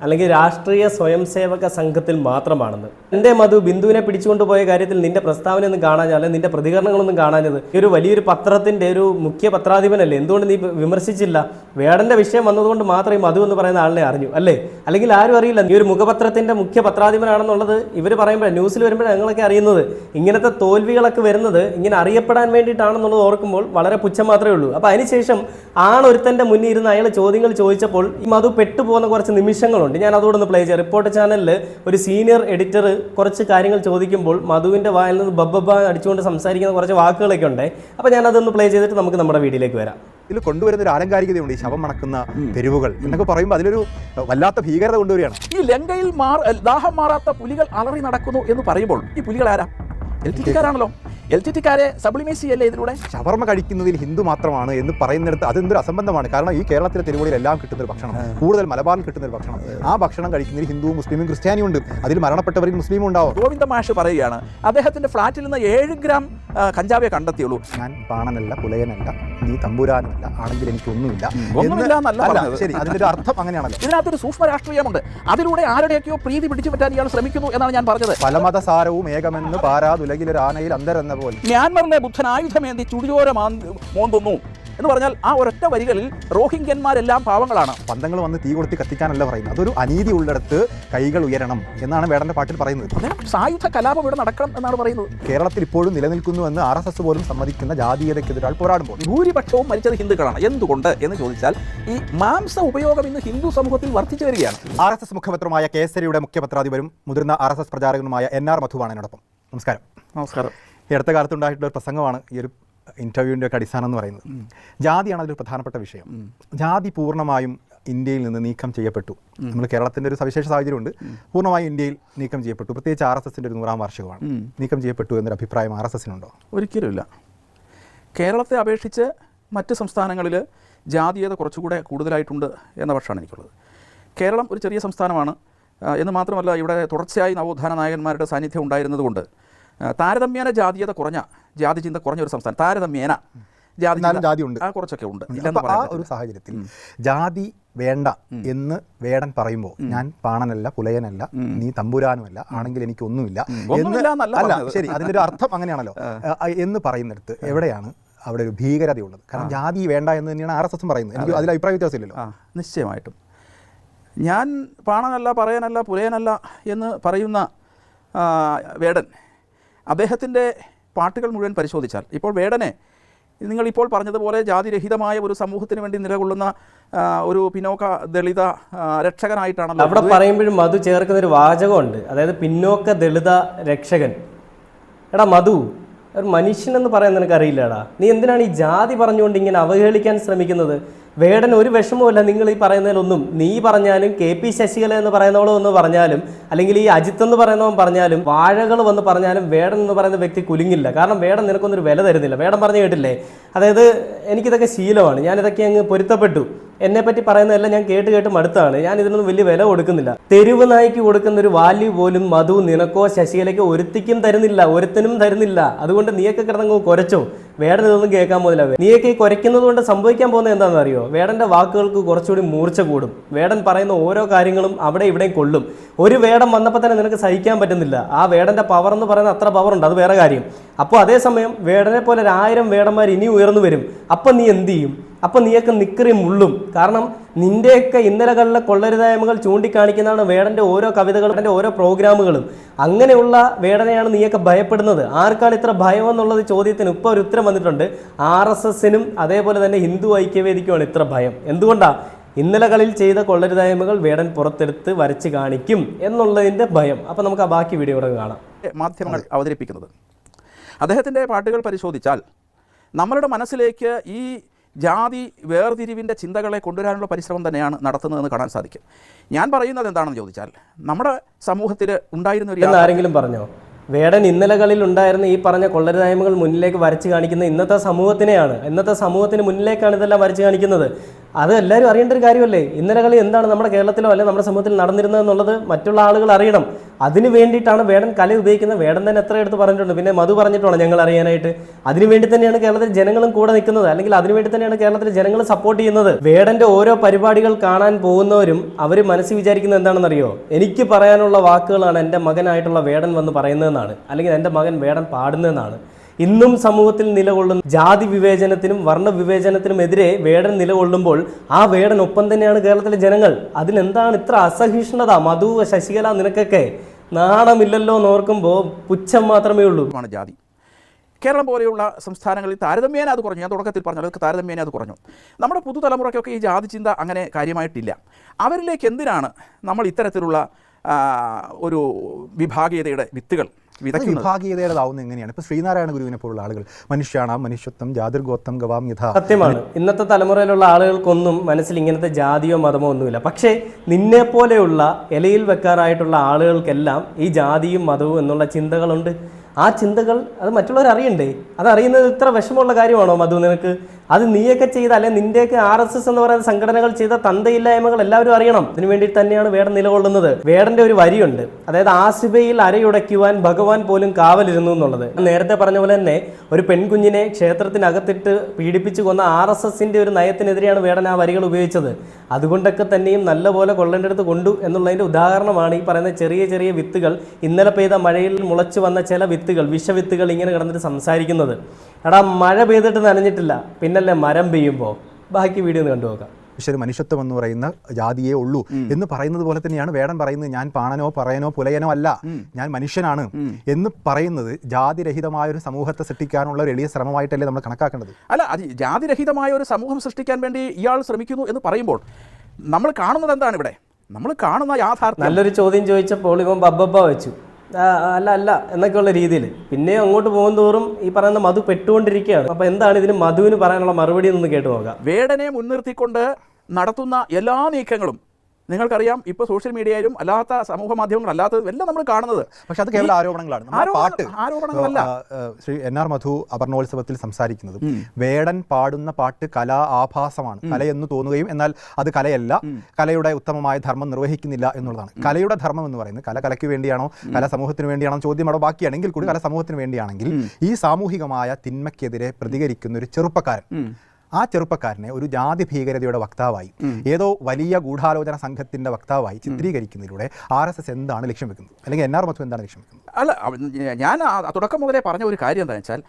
അല്ലെങ്കിൽ രാഷ്ട്രീയ സ്വയംസേവക സംഘത്തിൽ മാത്രമാണെന്ന്. എൻ്റെ മധു ബിന്ദുവിനെ പിടിച്ചുകൊണ്ട് പോയ കാര്യത്തിൽ നിന്റെ പ്രസ്താവനയൊന്നും കാണാഞ്ഞ, അല്ലെങ്കിൽ നിന്റെ പ്രതികരണങ്ങളൊന്നും കാണാഞ്ഞത്? ഈ ഒരു വലിയൊരു പത്രത്തിൻ്റെ ഒരു മുഖ്യ പത്രാധിപനല്ലേ, എന്തുകൊണ്ട് നീ വിമർശിച്ചില്ല? വേടൻ്റെ വിഷയം വന്നതുകൊണ്ട് മാത്രം ഈ മധു എന്ന് പറയുന്ന ആളിനെ അറിഞ്ഞു അല്ലേ? അല്ലെങ്കിൽ ആരും അറിയില്ല ഈ ഒരു മുഖപത്രത്തിൻ്റെ മുഖ്യ പത്രാധിപനാണെന്നുള്ളത്. ഇവർ പറയുമ്പോൾ ന്യൂസിൽ വരുമ്പോഴാണ് ഞങ്ങളൊക്കെ അറിയുന്നത്. ഇങ്ങനത്തെ തോൽവികളൊക്കെ വരുന്നത് ഇങ്ങനെ അറിയപ്പെടാൻ വേണ്ടിയിട്ടാണെന്നുള്ളത് ഓർക്കുമ്പോൾ വളരെ പുച്ഛം മാത്രമേ ഉള്ളൂ. അപ്പോൾ അതിനുശേഷം ആണൊരുത്തൻ്റെ മുന്നിൽ ഇരുന്ന് അയാൾ ചോദ്യങ്ങൾ ചോദിച്ചപ്പോൾ ഈ മധു പെട്ടുപോകുന്ന കുറച്ച് നിമിഷങ്ങളുണ്ട്. വാചകമുണ്ട്, ഞാൻ അതോടൊന്ന് പ്ലേ ചെയ്യാം. റിപ്പോർട്ടർ ചാനലിൽ ഒരു സീനിയർ എഡിറ്റർ കുറച്ച് കാര്യങ്ങൾ ചോദിക്കുമ്പോൾ മധുവിൻ്റെ വായിൽ നിന്ന് ബബ്ബ അടിച്ചുകൊണ്ട് സംസാരിക്കുന്ന കുറച്ച് വാക്കുകളൊക്കെ ഉണ്ട്. അപ്പോൾ ഞാൻ അതൊന്ന് പ്ലേ ചെയ്തിട്ട് നമുക്ക് നമ്മുടെ വീഡിയോയിലേക്ക് വരാം. ഇതിൽ കൊണ്ടുവരുന്ന ഒരു ആലങ്കാരികതയുണ്ട്, ഈ ശവം മണക്കുന്ന തെരുവുകൾ എന്നൊക്കെ പറയുമ്പോൾ അതിലൊരു വല്ലാത്ത ഭീകരത കൊണ്ടുവരികയാണ്. ഈ ലങ്കയിൽ ദാഹം മാറാത്ത പുലികൾ അലറി നടക്കുന്നു എന്ന് പറയുമ്പോൾ ഈ പുലികൾ ആരാ? എൽറ്റിക്കാരാണല്ലോ. എൽറ്റിക്കാരെ സബ്ലിമേസി അല്ലേ ഇതിലൂടെ? ഷവർമ കഴിക്കുന്നതിൽ ഹിന്ദു മാത്രമാണ് എന്ന് പറയുന്നിടത്ത് അതെന്തൊരു അസംബന്ധമാണ്. കാരണം ഈ കേരളത്തിലെ തെരുവുകളിലെല്ലാം കിട്ടുന്ന ഒരു ഭക്ഷണം, കൂടുതൽ മലബാറിൽ കിട്ടുന്ന ഒരു ഭക്ഷണം, ആ ഭക്ഷണം കഴിക്കുന്നതിൽ ഹിന്ദുവും മുസ്ലിമും ക്രിസ്ത്യാനിയും ഉണ്ട്. അതിൽ മരണപ്പെട്ടവരിൽ മുസ്ലിമും ഉണ്ടാവും. ഗോവിന്ദ മാഷ് പറയുകയാണ് അദ്ദേഹത്തിന്റെ ഫ്ളാറ്റിൽ നിന്ന് 7 ഗ്രാം കഞ്ചാവേ കണ്ടെത്തിയുള്ളൂ. ഞാൻ പാണനല്ല, പുലയനല്ല, നീ തമ്പുരാനുമല്ല, ആണെങ്കിൽ എനിക്കൊന്നുമില്ല. ശരി, അതിന്റെ ഒരു അർത്ഥം അങ്ങനെയാണല്ലോ. ഇതിനകത്തൊരു സൂക്ഷ്മ രാഷ്ട്രീയമുണ്ട്. അതിലൂടെ ആരുടെയൊക്കെയോ പ്രീതി പിടിച്ചു പറ്റാൻ ഇയാൾ ശ്രമിക്കുന്നു എന്നാണ് ഞാൻ പറഞ്ഞത്. പലമതസാരവും ഏകമെന്ന് പാരാതുലകിലൊരു ആനയിൽ അന്തരെന്ന പോലെ മ്യാൻമറിലെ ബുദ്ധൻ ആയുധമേന്തി ചുടിയോര മോന്തുന്നു എന്ന് പറഞ്ഞാൽ ആ ഒരൊറ്റ വരികളിൽ റോഹിംഗ്യന്മാരെല്ലാം പാവങ്ങളാണ്. പന്തങ്ങൾ വന്ന് തീ കൊളുത്തി കത്തിക്കാനല്ല പറയുന്നത്. അതൊരു അനീതി ഉള്ളിടത്ത് കൈകൾ ഉയരണം എന്നാണ് വേടന്റെ പാട്ടിൽ പറയുന്നത്. സായുധ കലാപം ഇവിടെ നടക്കണം എന്നാണ് പറയുന്നത്. കേരളത്തിൽ ഇപ്പോഴും നിലനിൽക്കുന്നുവെന്ന് RSS പോലും സമ്മതിക്കുന്ന ജാതീയതയ്ക്കെതിരാൾ പോരാടുമ്പോൾ ഭൂരിപക്ഷവും മരിച്ചത് ഹിന്ദുക്കളാണ്. എന്തുകൊണ്ട് എന്ന് ചോദിച്ചാൽ ഈ മാംസ ഉപയോഗം ഇന്ന് ഹിന്ദു സമൂഹത്തിൽ വർദ്ധിച്ചു വരികയാണ്. RSS മുഖപത്രമായ കേസരിയുടെ മുഖ്യപത്രാധിപരും മുതിർന്ന RSS പ്രചാരകനുമായ NR മധുവാണ് എന്നോടൊപ്പം. നമസ്കാരം. നമസ്കാരം. ഈ അടുത്ത കാലത്തുണ്ടായിട്ടുള്ള ഒരു പ്രസംഗമാണ് ഈ ഒരു ഇൻ്റർവ്യൂവിൻ്റെ ഒക്കെ അടിസ്ഥാനം എന്ന് പറയുന്നത്. ജാതിയാണ് അതിലൊരു പ്രധാനപ്പെട്ട വിഷയം. ജാതി പൂർണ്ണമായും ഇന്ത്യയിൽ നിന്ന് നീക്കം ചെയ്യപ്പെട്ടു. നമ്മൾ കേരളത്തിൻ്റെ ഒരു സവിശേഷ സാഹചര്യമുണ്ട്. പൂർണ്ണമായും ഇന്ത്യയിൽ നീക്കം ചെയ്യപ്പെട്ടു. പ്രത്യേകിച്ച് RSSൻ്റെ ഒരു 100ാം വാർഷികമാണ്. നീക്കം ചെയ്യപ്പെട്ടു എന്നൊരു അഭിപ്രായം RSSനുണ്ടോ? ഒരിക്കലുമില്ല. കേരളത്തെ അപേക്ഷിച്ച് മറ്റ് സംസ്ഥാനങ്ങളിൽ ജാതീയത കുറച്ചുകൂടെ കൂടുതലായിട്ടുണ്ട് എന്ന പക്ഷമാണ് എനിക്കുള്ളത്. കേരളം ഒരു ചെറിയ സംസ്ഥാനമാണ് എന്ന് മാത്രമല്ല, ഇവിടെ തുടർച്ചയായി നവോത്ഥാന നായകന്മാരുടെ സാന്നിധ്യം ഉണ്ടായിരുന്നതുകൊണ്ട് താരതമ്യേന ജാതീയത കുറഞ്ഞ, ജാതി ചിന്ത കുറഞ്ഞ ഒരു സംസ്ഥാനം. താരതമ്യേന ജാതി ഉണ്ട്, കുറച്ചൊക്കെ ഉണ്ട്. ആ ഒരു സാഹചര്യത്തിൽ ജാതി വേണ്ട എന്ന് വേടൻ പറയുമ്പോൾ ഞാൻ പാണനല്ല, പുലയനല്ല, നീ തമ്പുരാനുമല്ല, ആണെങ്കിൽ എനിക്കൊന്നുമില്ല അല്ല, ശരി, അതിൻ്റെ ഒരു അർത്ഥം അങ്ങനെയാണല്ലോ എന്ന് പറയുന്നിടത്ത് എവിടെയാണ് അവിടെ ഒരു ഭീകരതയുള്ളത്? കാരണം ജാതി വേണ്ട എന്ന് തന്നെയാണ് RSS പറയുന്നത്. എനിക്ക് അതിൽ അഭിപ്രായ വ്യത്യാസമില്ലല്ലോ. നിശ്ചയമായിട്ടും ഞാൻ പാണനല്ല, പറയനല്ല, പുലയനല്ല എന്ന് പറയുന്ന വേടൻ, അദ്ദേഹത്തിൻ്റെ പാട്ടുകൾ മുഴുവൻ പരിശോധിച്ചാൽ ഇപ്പോൾ വേടനെ നിങ്ങളിപ്പോൾ പറഞ്ഞതുപോലെ ജാതിരഹിതമായ ഒരു സമൂഹത്തിന് വേണ്ടി നിലകൊള്ളുന്ന ഒരു പിന്നോക്ക ദളിത രക്ഷകനായിട്ടാണല്ലോ അവിടെ പറയുമ്പോഴും മധു ചേർക്കുന്ന ഒരു വാചകമുണ്ട്, അതായത് പിന്നോക്ക ദളിത രക്ഷകൻ. എടാ മധു, ഒരു മനുഷ്യനെന്ന് പറയാൻ നിനക്കറിയില്ലടാ. നീ എന്തിനാണ് ഈ ജാതി പറഞ്ഞുകൊണ്ട് ഇങ്ങനെ അവഹേളിക്കാൻ ശ്രമിക്കുന്നത്? വേടൻ ഒരു വിഷമവുമില്ല നിങ്ങൾ ഈ പറയുന്നതിലൊന്നും. നീ പറഞ്ഞാലും KP ശശികല എന്ന് പറയുന്നവളോ ഒന്ന് പറഞ്ഞാലും, അല്ലെങ്കിൽ ഈ അജിത്ത് എന്ന് പറയുന്നവൻ പറഞ്ഞാലും, വാഴകൾ വന്ന് പറഞ്ഞാലും വേടൻ എന്ന് പറയുന്ന വ്യക്തി കുലുങ്ങില്ല. കാരണം വേടൻ നിനക്കൊന്നൊരു വില തരുന്നില്ല. വേടൻ പറഞ്ഞു കേട്ടില്ലേ, അതായത് എനിക്കിതൊക്കെ ശീലമാണ്, ഞാനിതൊക്കെ അങ്ങ് പൊരുത്തപ്പെട്ടു, എന്നെപ്പറ്റി പറയുന്നതെല്ലാം ഞാൻ കേട്ട് മടുത്താണ്, ഞാൻ ഇതിനൊന്നും വലിയ വില കൊടുക്കുന്നില്ല. തെരുവ് നായ്ക്ക് കൊടുക്കുന്ന ഒരു വാല്യൂ പോലും മധു നിനക്കോ ശശികലയ്ക്കോ ഒരുത്തിക്കും തരുന്നില്ല, ഒരുത്തനും തരുന്നില്ല. അതുകൊണ്ട് നീയൊക്കെ കിടന്നങ്ങ് കുരച്ചോ. വേടൻ ഇതൊന്നും കേൾക്കാൻ പോകുന്നില്ല. നീയൊക്കെ ഈ കുരയ്ക്കുന്നത് കൊണ്ട് സംഭവിക്കാൻ പോകുന്നത് എന്താണെന്ന് അറിയോ? വേടൻ്റെ വാക്കുകൾക്ക് കുറച്ചുകൂടി മൂർച്ച കൂടും. വേടൻ പറയുന്ന ഓരോ കാര്യങ്ങളും അവിടെ ഇവിടെയും കൊള്ളും. ഒരു വേടൻ വന്നപ്പോൾ തന്നെ നിനക്ക് സഹിക്കാൻ പറ്റുന്നില്ല. ആ വേടൻ്റെ പവർ എന്ന് പറയുന്ന അത്ര പവറുണ്ട്, അത് വേറെ കാര്യം. അപ്പോൾ അതേസമയം വേടനെ പോലെ 1000 വേടന്മാർ ഇനി ഉയർന്നു വരും. അപ്പം നീ എന്ത് ചെയ്യും? അപ്പം നീയൊക്കെ നിക്കറി മുള്ളും. കാരണം നിൻ്റെയൊക്കെ ഇന്നലകളിലെ കൊള്ളരുതായ്മകൾ ചൂണ്ടിക്കാണിക്കുന്നതാണ് വേടൻ്റെ ഓരോ കവിതകളും ഓരോ പ്രോഗ്രാമുകളും. അങ്ങനെയുള്ള വേടനെയാണ് നീയൊക്കെ ഭയപ്പെടുന്നത്. ആർക്കാണ് ഇത്ര ഭയം എന്നുള്ളത് ചോദ്യത്തിന് ഇപ്പോൾ ഒരു ഉത്തരം വന്നിട്ടുണ്ട്. RSSനും അതേപോലെ തന്നെ ഹിന്ദു ഐക്യവേദിക്കുമാണ് ഇത്ര ഭയം. എന്തുകൊണ്ടാണ്? ഇന്നലകളിൽ ചെയ്ത കൊള്ളരുതായ്മകൾ വേടൻ പുറത്തെടുത്ത് വരച്ച് കാണിക്കും എന്നുള്ളതിൻ്റെ ഭയം. അപ്പോൾ നമുക്ക് ആ ബാക്കി വീഡിയോ കൂടെ കാണാം. മാധ്യമങ്ങൾ അവതരിപ്പിക്കുന്നത് അദ്ദേഹത്തിൻ്റെ പാട്ടുകൾ പരിശോധിച്ചാൽ നമ്മളുടെ മനസ്സിലേക്ക് ഈ ജാതി വേർതിരിവിൻ്റെ ചിന്തകളെ കൊണ്ടുവരാനുള്ള പരിശ്രമം തന്നെയാണ് നടത്തുന്നതെന്ന് കാണാൻ സാധിക്കും. ഞാൻ പറയുന്നത് എന്താണെന്ന് ചോദിച്ചാൽ, നമ്മുടെ സമൂഹത്തിൽ ഉണ്ടായിരുന്ന ഒരു ആരെങ്കിലും പറഞ്ഞോ വേടൻ ഇന്നലകളിൽ ഉണ്ടായിരുന്ന ഈ പറഞ്ഞ കൊള്ളരുതായ്മകൾ മുന്നിലേക്ക് വരച്ച് കാണിക്കുന്ന ഇന്നത്തെ സമൂഹത്തിനെയാണ്, ഇന്നത്തെ സമൂഹത്തിന് മുന്നിലേക്കാണ് ഇതെല്ലാം വരച്ച് കാണിക്കുന്നത്. അത് എല്ലാവരും അറിയേണ്ട ഒരു കാര്യമല്ലേ? ഇന്നലകളിൽ എന്താണ് നമ്മുടെ കേരളത്തിലോ അല്ലെങ്കിൽ നമ്മുടെ സമൂഹത്തിൽ നടന്നിരുന്നത് എന്നുള്ളത് മറ്റുള്ള ആളുകൾ അറിയണം. അതിന് വേണ്ടിയിട്ടാണ് വേടൻ കല ഉപയോഗിക്കുന്നത്. വേടൻ തന്നെ എത്ര എടുത്ത് പറഞ്ഞിട്ടുണ്ട്, പിന്നെ മധു പറഞ്ഞിട്ടാണ് ഞങ്ങൾ അറിയാനായിട്ട്. അതിനുവേണ്ടി തന്നെയാണ് കേരളത്തിൽ ജനങ്ങളും കൂടെ നിൽക്കുന്നത്, അല്ലെങ്കിൽ അതിനുവേണ്ടി തന്നെയാണ് കേരളത്തിൽ ജനങ്ങൾ സപ്പോർട്ട് ചെയ്യുന്നത്. വേടൻ്റെ ഓരോ പരിപാടികൾ കാണാൻ പോകുന്നവരും അവർ മനസ്സിൽ വിചാരിക്കുന്നത് എന്താണെന്നറിയോ? എനിക്ക് പറയാനുള്ള വാക്കുകളാണ് എൻ്റെ മകനായിട്ടുള്ള വേടൻ വന്ന് പറയുന്നതെന്നാണ്, അല്ലെങ്കിൽ എൻ്റെ മകൻ വേടൻ പാടുന്നതെന്നാണ്. ഇന്നും സമൂഹത്തിൽ നിലകൊള്ളുന്ന ജാതി വിവേചനത്തിനും വർണ്ണ വിവേചനത്തിനും എതിരെ വേടൻ നിലകൊള്ളുമ്പോൾ ആ വേടൻ ഒപ്പം തന്നെയാണ് കേരളത്തിലെ ജനങ്ങൾ. അതിനെന്താണ് ഇത്ര അസഹിഷ്ണുത? മധു, ശശികല, നിനക്കൊക്കെ നാണമില്ലല്ലോ എന്ന് ഓർക്കുമ്പോൾ പുച്ഛം മാത്രമേ ഉള്ളൂ. ജാതി കേരളം പോലെയുള്ള സംസ്ഥാനങ്ങളിൽ താരതമ്യേന അത് കുറഞ്ഞു. ഞാൻ തുടക്കത്തിൽ പറഞ്ഞത് താരതമ്യേന അത് കുറഞ്ഞു. നമ്മുടെ പുതുതലമുറയ്ക്കൊക്കെ ഈ ജാതി ചിന്ത അങ്ങനെ കാര്യമായിട്ടില്ല. അവരിലേക്ക് എന്തിനാണ് നമ്മൾ ഇത്തരത്തിലുള്ള ഒരു വിഭാഗീയതയുടെ വിത്തുകൾ വിതയ്ക്കുന്നത്? വിഭാഗീയതയുടേതാവുന്നത് എങ്ങനെയാണ്? ഇപ്പോൾ ശ്രീനാരായണ ഗുരുവിനെ പോലുള്ള ആളുകൾ മനുഷ്യാണാം മനുഷ്യത്വം ജാതിർഗോത്തം ഗവാം യഥാ. സത്യമാണ്. ഇന്നത്തെ തലമുറയിലുള്ള ആളുകൾക്കൊന്നും മനസ്സിൽ ഇങ്ങനത്തെ ജാതിയോ മതമോ ഒന്നുമില്ല. പക്ഷേ നിന്നെ പോലെയുള്ള ഇലയിൽ വെക്കാറായിട്ടുള്ള ആളുകൾക്കെല്ലാം ഈ ജാതിയും മതവും എന്നുള്ള ചിന്തകളുണ്ട്. ആ ചിന്തകൾ അത് മറ്റുള്ളവർ അറിയണ്ടേ? അതറിയുന്നത് ഇത്ര വിഷമമുള്ള കാര്യമാണോ മധു നിനക്ക്? അത് നീയൊക്കെ ചെയ്ത, അല്ലെങ്കിൽ നിന്റെയൊക്കെ RSS എന്ന് പറയുന്ന സംഘടനകൾ ചെയ്ത തന്തയില്ലായ്മകൾ എല്ലാവരും അറിയണം. അതിനു വേണ്ടി തന്നെയാണ് വേടൻ നിലകൊള്ളുന്നത്. വേടന്റെ ഒരു വരിയുണ്ട്, അതായത് ആസിബയിൽ അരയുടയ്ക്കുവാൻ ഭഗവാൻ പോലും കാവലിരുന്നു എന്നുള്ളത്. നേരത്തെ പറഞ്ഞ പോലെ തന്നെ ഒരു പെൺകുഞ്ഞിനെ ക്ഷേത്രത്തിനകത്തിട്ട് പീഡിപ്പിച്ചു കൊന്ന RSSന്റെ ഒരു നയത്തിനെതിരെയാണ് വേടൻ ആ വരികൾ ഉപയോഗിച്ചത്. അതുകൊണ്ടൊക്കെ തന്നെയും നല്ലപോലെ കൊള്ളേണ്ടടുത്ത് കൊണ്ടു എന്നുള്ളതിന്റെ ഉദാഹരണമാണ് ഈ പറയുന്ന ചെറിയ ചെറിയ വിത്തുകൾ. ഇന്നലെ പെയ്ത മഴയിൽ മുളച്ചു വന്ന ചില വിത്തുകൾ, വിഷവിത്തുകൾ ഇങ്ങനെ കിടന്നിട്ട് സംസാരിക്കുന്നത്. എടാ, മഴ പെയ്തിട്ട് നനഞ്ഞിട്ടില്ല, പിന്നല്ലേ മരം പെയ്യുമ്പോൾ. ബാക്കി വീഡിയോ ഒന്ന് കണ്ടുപോകാം. പക്ഷേ മനുഷ്യത്വം എന്ന് പറയുന്ന ജാതിയേ ഉള്ളൂ എന്ന് പറയുന്നത് പോലെ തന്നെയാണ് വേടൻ പറയുന്നത്. ഞാൻ പാണനോ പറയനോ പുലയനോ അല്ല, ഞാൻ മനുഷ്യനാണ് എന്ന് പറയുന്നത് ജാതിരഹിതമായ ഒരു സമൂഹത്തെ സൃഷ്ടിക്കാനുള്ള ഒരു എളിയ ശ്രമമായിട്ടല്ലേ നമ്മൾ കണക്കാക്കേണ്ടത്? അല്ല, അത് ജാതിരഹിതമായ ഒരു സമൂഹം സൃഷ്ടിക്കാൻ വേണ്ടി ഇയാൾ ശ്രമിക്കുന്നു എന്ന് പറയുമ്പോൾ നമ്മൾ കാണുന്നത് എന്താണ്? ഇവിടെ നമ്മൾ കാണുന്ന യാഥാർത്ഥ്യം. നല്ലൊരു ചോദ്യം ചോദിച്ചപ്പോൾ ഇവൻ ബബ്ബ വെച്ചു, അല്ല അല്ല എന്നൊക്കെയുള്ള രീതിയിൽ. പിന്നെ അങ്ങോട്ട് പോകും തോറും ഈ പറയുന്ന മധു പെട്ടുകൊണ്ടിരിക്കുകയാണ്. അപ്പോൾ എന്താണ് ഇതിന് മധുവിന് പറയാനുള്ള മറുപടി എന്നൊന്ന് കേട്ടു നോക്കാം. വേടനെ മുൻനിർത്തിക്കൊണ്ട് നടത്തുന്ന എല്ലാ നീക്കങ്ങളും നിങ്ങൾക്കറിയാം. ഇപ്പോൾ സോഷ്യൽ മീഡിയയിലും അല്ലാത്ത സമൂഹ മാധ്യമങ്ങളല്ലാത്തതും എല്ലാം നമ്മൾ കാണുന്നത്. പക്ഷെ അത് കേവലം ആരോപണങ്ങളാണ്. ആരോപണങ്ങളല്ല. ശ്രീ NR മധു അപർണോത്സവത്തിൽ സംസാരിക്കുന്നത് വേടൻ പാടുന്ന പാട്ട് കലാ ആഭാസമാണ്, കലയെന്ന് തോന്നുകയും എന്നാൽ അത് കലയല്ല, കലയുടെ ഉത്തമമായ ധർമ്മം നിർവഹിക്കുന്നില്ല എന്നുള്ളതാണ്. കലയുടെ ധർമ്മം എന്ന് പറയുന്നത് കലയ്ക്ക് വേണ്ടിയാണോ, കല സമൂഹത്തിന് വേണ്ടിയാണോ ചോദ്യം അവിടെ ബാക്കിയാണെങ്കിൽ കൂടി കല സമൂഹത്തിന് വേണ്ടിയാണെങ്കിൽ ഈ സാമൂഹികമായ തിന്മയ്ക്കെതിരെ പ്രതികരിക്കുന്ന ഒരു ചെറുപ്പക്കാരൻ, ആ ചെറുപ്പക്കാരനെ ഒരു ജാതി ഭീകരതയുടെ വക്താവായി, ഏതോ വലിയ ഗൂഢാലോചന സംഘത്തിന്റെ വക്താവായി ചിത്രീകരിക്കുന്നതിലൂടെ RSS എന്താണ് ലക്ഷ്യം വെക്കുന്നത്, അല്ലെങ്കിൽ NR മധു എന്താണ് ലക്ഷ്യം വെക്കുന്നത്? അല്ല, ഞാൻ തുടക്കം മുതലേ പറഞ്ഞ ഒരു കാര്യം എന്താണെന്ന് വെച്ചാൽ,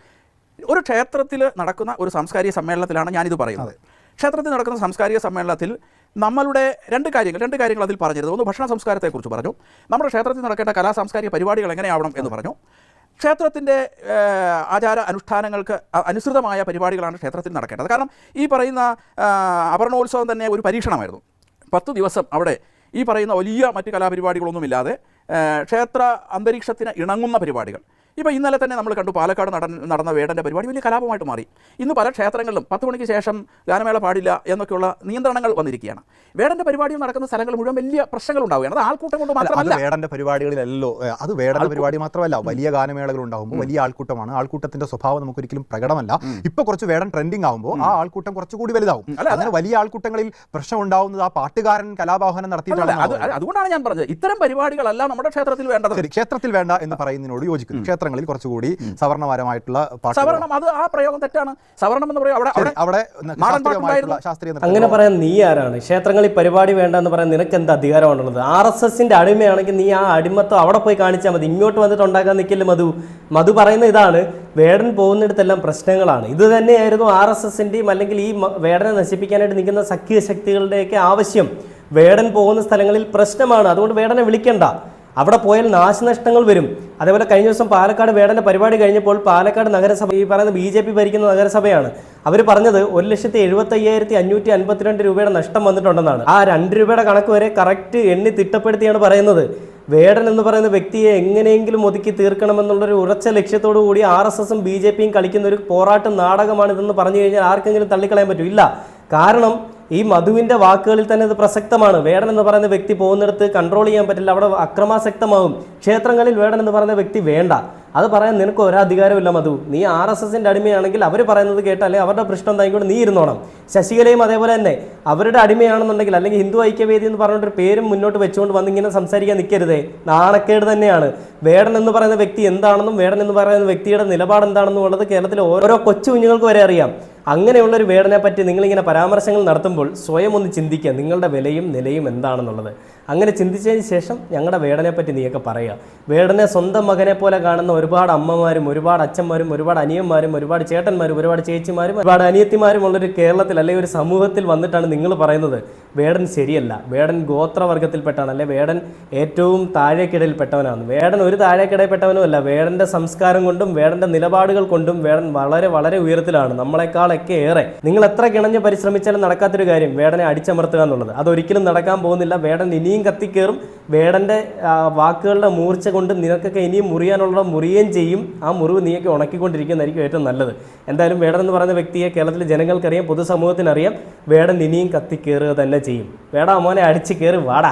ഒരു ക്ഷേത്രത്തിൽ നടക്കുന്ന ഒരു സാംസ്കാരിക സമ്മേളനത്തിലാണ് ഞാനിത് പറയുന്നത്. ക്ഷേത്രത്തിൽ നടക്കുന്ന സാംസ്കാരിക സമ്മേളനത്തിൽ നമ്മളുടെ രണ്ട് കാര്യങ്ങൾ അതിൽ പറഞ്ഞിരുന്നു. ഒന്ന്, ഭക്ഷണ സംസ്കാരത്തെക്കുറിച്ച് പറഞ്ഞു. നമ്മുടെ ക്ഷേത്രത്തിൽ നടക്കേണ്ട കലാ സാംസ്കാരിക പരിപാടികൾ എങ്ങനെയാവണം എന്ന് പറഞ്ഞു. ക്ഷേത്രത്തിൻ്റെ ആചാര അനുഷ്ഠാനങ്ങൾക്ക് അനുസൃതമായ പരിപാടികളാണ് ക്ഷേത്രത്തിൽ നടക്കേണ്ടത്. കാരണം ഈ പറയുന്ന അപർണോത്സവം തന്നെ ഒരു പരീക്ഷണമായിരുന്നു. 10 ദിവസം അവിടെ ഈ പറയുന്ന വലിയ മറ്റ് കലാപരിപാടികളൊന്നുമില്ലാതെ ക്ഷേത്ര അന്തരീക്ഷത്തിന് ഇണങ്ങുന്ന പരിപാടികൾ. ഇപ്പോൾ ഇന്നലെ തന്നെ നമ്മൾ കണ്ടു, പാലക്കാട് നടന്ന വേടൻ്റെ പരിപാടി വലിയ കലാപമായിട്ട് മാറി. ഇന്ന് പല ക്ഷേത്രങ്ങളിലും 10 മണിക്ക് ശേഷം ഗാനമേള പാടില്ല എന്നൊക്കെയുള്ള നിയന്ത്രണങ്ങൾ വന്നിരിക്കുകയാണ്. വേടൻ്റെ പരിപാടികൾ നടക്കുന്ന സ്ഥലങ്ങൾ മുഴുവൻ വലിയ പ്രശ്നങ്ങൾ ഉണ്ടാവുകയാണ്. അത് ആൾക്കൂട്ടം കൊണ്ട് മാത്രമല്ല. വേടൻ്റെ പരിപാടികളിലല്ലോ, അത് വേടൻ്റെ പരിപാടി മാത്രമല്ല, വലിയ ഗാനമേളകൾ ഉണ്ടാകുമ്പോൾ വലിയ ആൾക്കൂട്ടമാണ്. ആൾക്കൂട്ടത്തിന്റെ സ്വഭാവം നമുക്കൊരിക്കലും പ്രകടമല്ല. ഇപ്പോൾ കുറച്ച് വേടൻ ട്രെൻഡിങ് ആകുമ്പോൾ ആ ആൾക്കൂട്ടം കുറച്ചുകൂടി വലുതാവും. അങ്ങനെ വലിയ ആൾക്കൂട്ടങ്ങളിൽ പ്രശ്നം ഉണ്ടാവുന്നത് ആ പാട്ടുകാരൻ കലാവാഹനം നടത്തിയിട്ടാണ്. അതുകൊണ്ടാണ് ഞാൻ പറഞ്ഞത്, ഇത്തരം പരിപാടികളല്ല നമ്മുടെ ക്ഷേത്രത്തിൽ വേണ്ടത്. ക്ഷേത്രത്തിൽ വേണ്ട എന്ന് പറയുന്നതിനോട് യോജിക്കുന്നു. ക്ഷേത്രങ്ങളിൽ കുറച്ചുകൂടി സവർണപരമായിട്ടുള്ള സവർണം, അത് ആ പ്രയോഗം തെറ്റാണ്. സവർണം എന്ന് പറയുന്നത് അവിടെ ശാസ്ത്രീയ. അങ്ങനെ പറയാൻ നീ ആരാണ്? ക്ഷേത്രങ്ങളിൽ പരിപാടി വേണ്ട എന്ന് പറയാൻ നിനക്ക് എന്ത് അധികാരമാണുള്ളത്? RSSന്റെ അടിമയാണെങ്കിൽ നീ ആ അടിമത്തം അവിടെ പോയി കാണിച്ചാൽ മതി. ഇങ്ങോട്ട് വന്നിട്ട് ഉണ്ടാക്കാൻ നിൽക്കില്ല മധു പറയുന്ന ഇതാണ്. വേടൻ പോകുന്നിടത്തെല്ലാം പ്രശ്നങ്ങളാണ്. ഇത് തന്നെയായിരുന്നു RSSന്റെയും അല്ലെങ്കിൽ ഈ വേടനെ നശിപ്പിക്കാനായിട്ട് നിൽക്കുന്ന സഖ്യശക്തികളുടെയൊക്കെ ആവശ്യം. വേടൻ പോകുന്ന സ്ഥലങ്ങളിൽ പ്രശ്നമാണ്, അതുകൊണ്ട് വേടനെ വിളിക്കണ്ട. അവിടെ പോയാൽ നാശനഷ്ടങ്ങൾ വരും. അതേപോലെ കഴിഞ്ഞ ദിവസം പാലക്കാട് വേടൻ്റെ പരിപാടി കഴിഞ്ഞപ്പോൾ പാലക്കാട് നഗരസഭ, ഈ പറയുന്ന BJP ഭരിക്കുന്ന നഗരസഭയാണ്, അവർ പറഞ്ഞത് 1,75,552 രൂപയുടെ നഷ്ടം വന്നിട്ടുണ്ടെന്നാണ്. ആ 2 രൂപയുടെ കണക്ക് വരെ കറക്റ്റ് എണ്ണി തിട്ടപ്പെടുത്തിയാണ് പറയുന്നത്. വേടൻ എന്ന് പറയുന്ന വ്യക്തിയെ എങ്ങനെയെങ്കിലും ഒതുക്കി തീർക്കണമെന്നുള്ളൊരു ഉറച്ച ലക്ഷ്യത്തോടു കൂടി RSSും BJPയും കളിക്കുന്ന ഒരു പോരാട്ട നാടകമാണിതെന്ന് പറഞ്ഞു കഴിഞ്ഞാൽ ആർക്കെങ്കിലും തള്ളിക്കളയാൻ പറ്റും? ഇല്ല. കാരണം ഈ മധുവിൻ്റെ വാക്കുകളിൽ തന്നെ ഇത് പ്രസക്തമാണ്. വേടൻ എന്ന് പറയുന്ന വ്യക്തി പോകുന്നിടത്ത് കൺട്രോൾ ചെയ്യാൻ പറ്റില്ല, അവിടെ അക്രമാസക്തമാകും. ക്ഷേത്രങ്ങളിൽ വേടൻ എന്ന് പറയുന്ന വ്യക്തി വേണ്ട. അത് പറയാൻ നിനക്ക് ഒരധികാരമില്ല മധു. നീ RSSന്റെ അടിമയാണെങ്കിൽ അവർ പറയുന്നത് കേട്ടാലേ അവരുടെ പ്രശ്നം എന്തായിക്കൊണ്ട് നീ ഇരുന്നോണം. ശശികലയും അതേപോലെ തന്നെ അവരുടെ അടിമയാണെന്നുണ്ടെങ്കിൽ, അല്ലെങ്കിൽ ഹിന്ദു ഐക്യവേദി എന്ന് പറഞ്ഞിട്ടൊരു പേരും മുന്നോട്ട് വെച്ചുകൊണ്ട് വന്നിങ്ങനെ സംസാരിക്കാൻ നിൽക്കരുതേ. നാണക്കേട് തന്നെയാണ്. വേടൻ എന്ന് പറയുന്ന വ്യക്തി എന്താണെന്നും വേടൻ എന്ന് പറയുന്ന വ്യക്തിയുടെ നിലപാട് എന്താണെന്നും ഉള്ളത് കേരളത്തിലെ ഓരോ കൊച്ചു കുഞ്ഞുങ്ങൾക്ക് വരെ അറിയാം. അങ്ങനെയുള്ളൊരു വേടനെ പറ്റി നിങ്ങളിങ്ങനെ പരാമർശങ്ങൾ നടത്തുമ്പോൾ സ്വയം ഒന്ന് ചിന്തിക്കുക, നിങ്ങളുടെ വിലയും നിലയും എന്താണെന്നുള്ളത്. അങ്ങനെ ചിന്തിച്ചതിന് ശേഷം ഞങ്ങളുടെ വേടനെ പറ്റി നീയൊക്കെ പറയുക. വേടനെ സ്വന്തം മകനെ പോലെ കാണുന്ന ഒരുപാട് അമ്മമാരും ഒരുപാട് അച്ഛന്മാരും ഒരുപാട് അനിയന്മാരും ഒരുപാട് ചേട്ടന്മാരും ഒരുപാട് ചേച്ചിമാരും ഒരുപാട് അനിയത്തിമാരും ഉള്ളൊരു കേരളത്തിൽ അല്ലെങ്കിൽ ഒരു സമൂഹത്തിൽ വന്നിട്ടാണ് നിങ്ങൾ പറയുന്നത് വേടൻ ശരിയല്ല, വേടൻ ഗോത്രവർഗത്തിൽപ്പെട്ടാണ്, അല്ലെ വേടൻ ഏറ്റവും താഴേക്കിടയിൽപ്പെട്ടവനാണ്. വേടൻ ഒരു താഴേക്കിടയിൽപ്പെട്ടവനും അല്ല. വേടൻ്റെ സംസ്കാരം കൊണ്ടും വേടൻ്റെ നിലപാടുകൾ കൊണ്ടും വേടൻ വളരെ വളരെ ഉയരത്തിലാണ്, നമ്മളെക്കാളൊക്കെ ഏറെ. നിങ്ങൾ എത്ര കിണഞ്ഞ് പരിശ്രമിച്ചാലും നടക്കാത്തൊരു കാര്യം വേടനെ അടിച്ചമർത്തുക എന്നുള്ളത്. അതൊരിക്കലും നടക്കാൻ പോകുന്നില്ല. വേടൻ ഇനിയും കത്തിക്കേറും. വേടൻ്റെ വാക്കുകളുടെ മൂർച്ച കൊണ്ട് നിനക്കൊക്കെ ഇനിയും മുറിയാനുള്ള മുറിയുകയും ചെയ്യും. ആ മുറിവ് നീയൊക്കെ ഉണക്കിക്കൊണ്ടിരിക്കുന്നതായിരിക്കും ഏറ്റവും നല്ലത്. എന്തായാലും വേടൻ എന്ന് പറയുന്ന വ്യക്തിയെ കേരളത്തിലെ ജനങ്ങൾക്കറിയാം, പൊതുസമൂഹത്തിനറിയാം. വേടൻ ഇനിയും കത്തിക്കേറുക തന്നെ ചെയ്യും. വേടാ മോനെ അടിച്ച് കയറി വാടാ.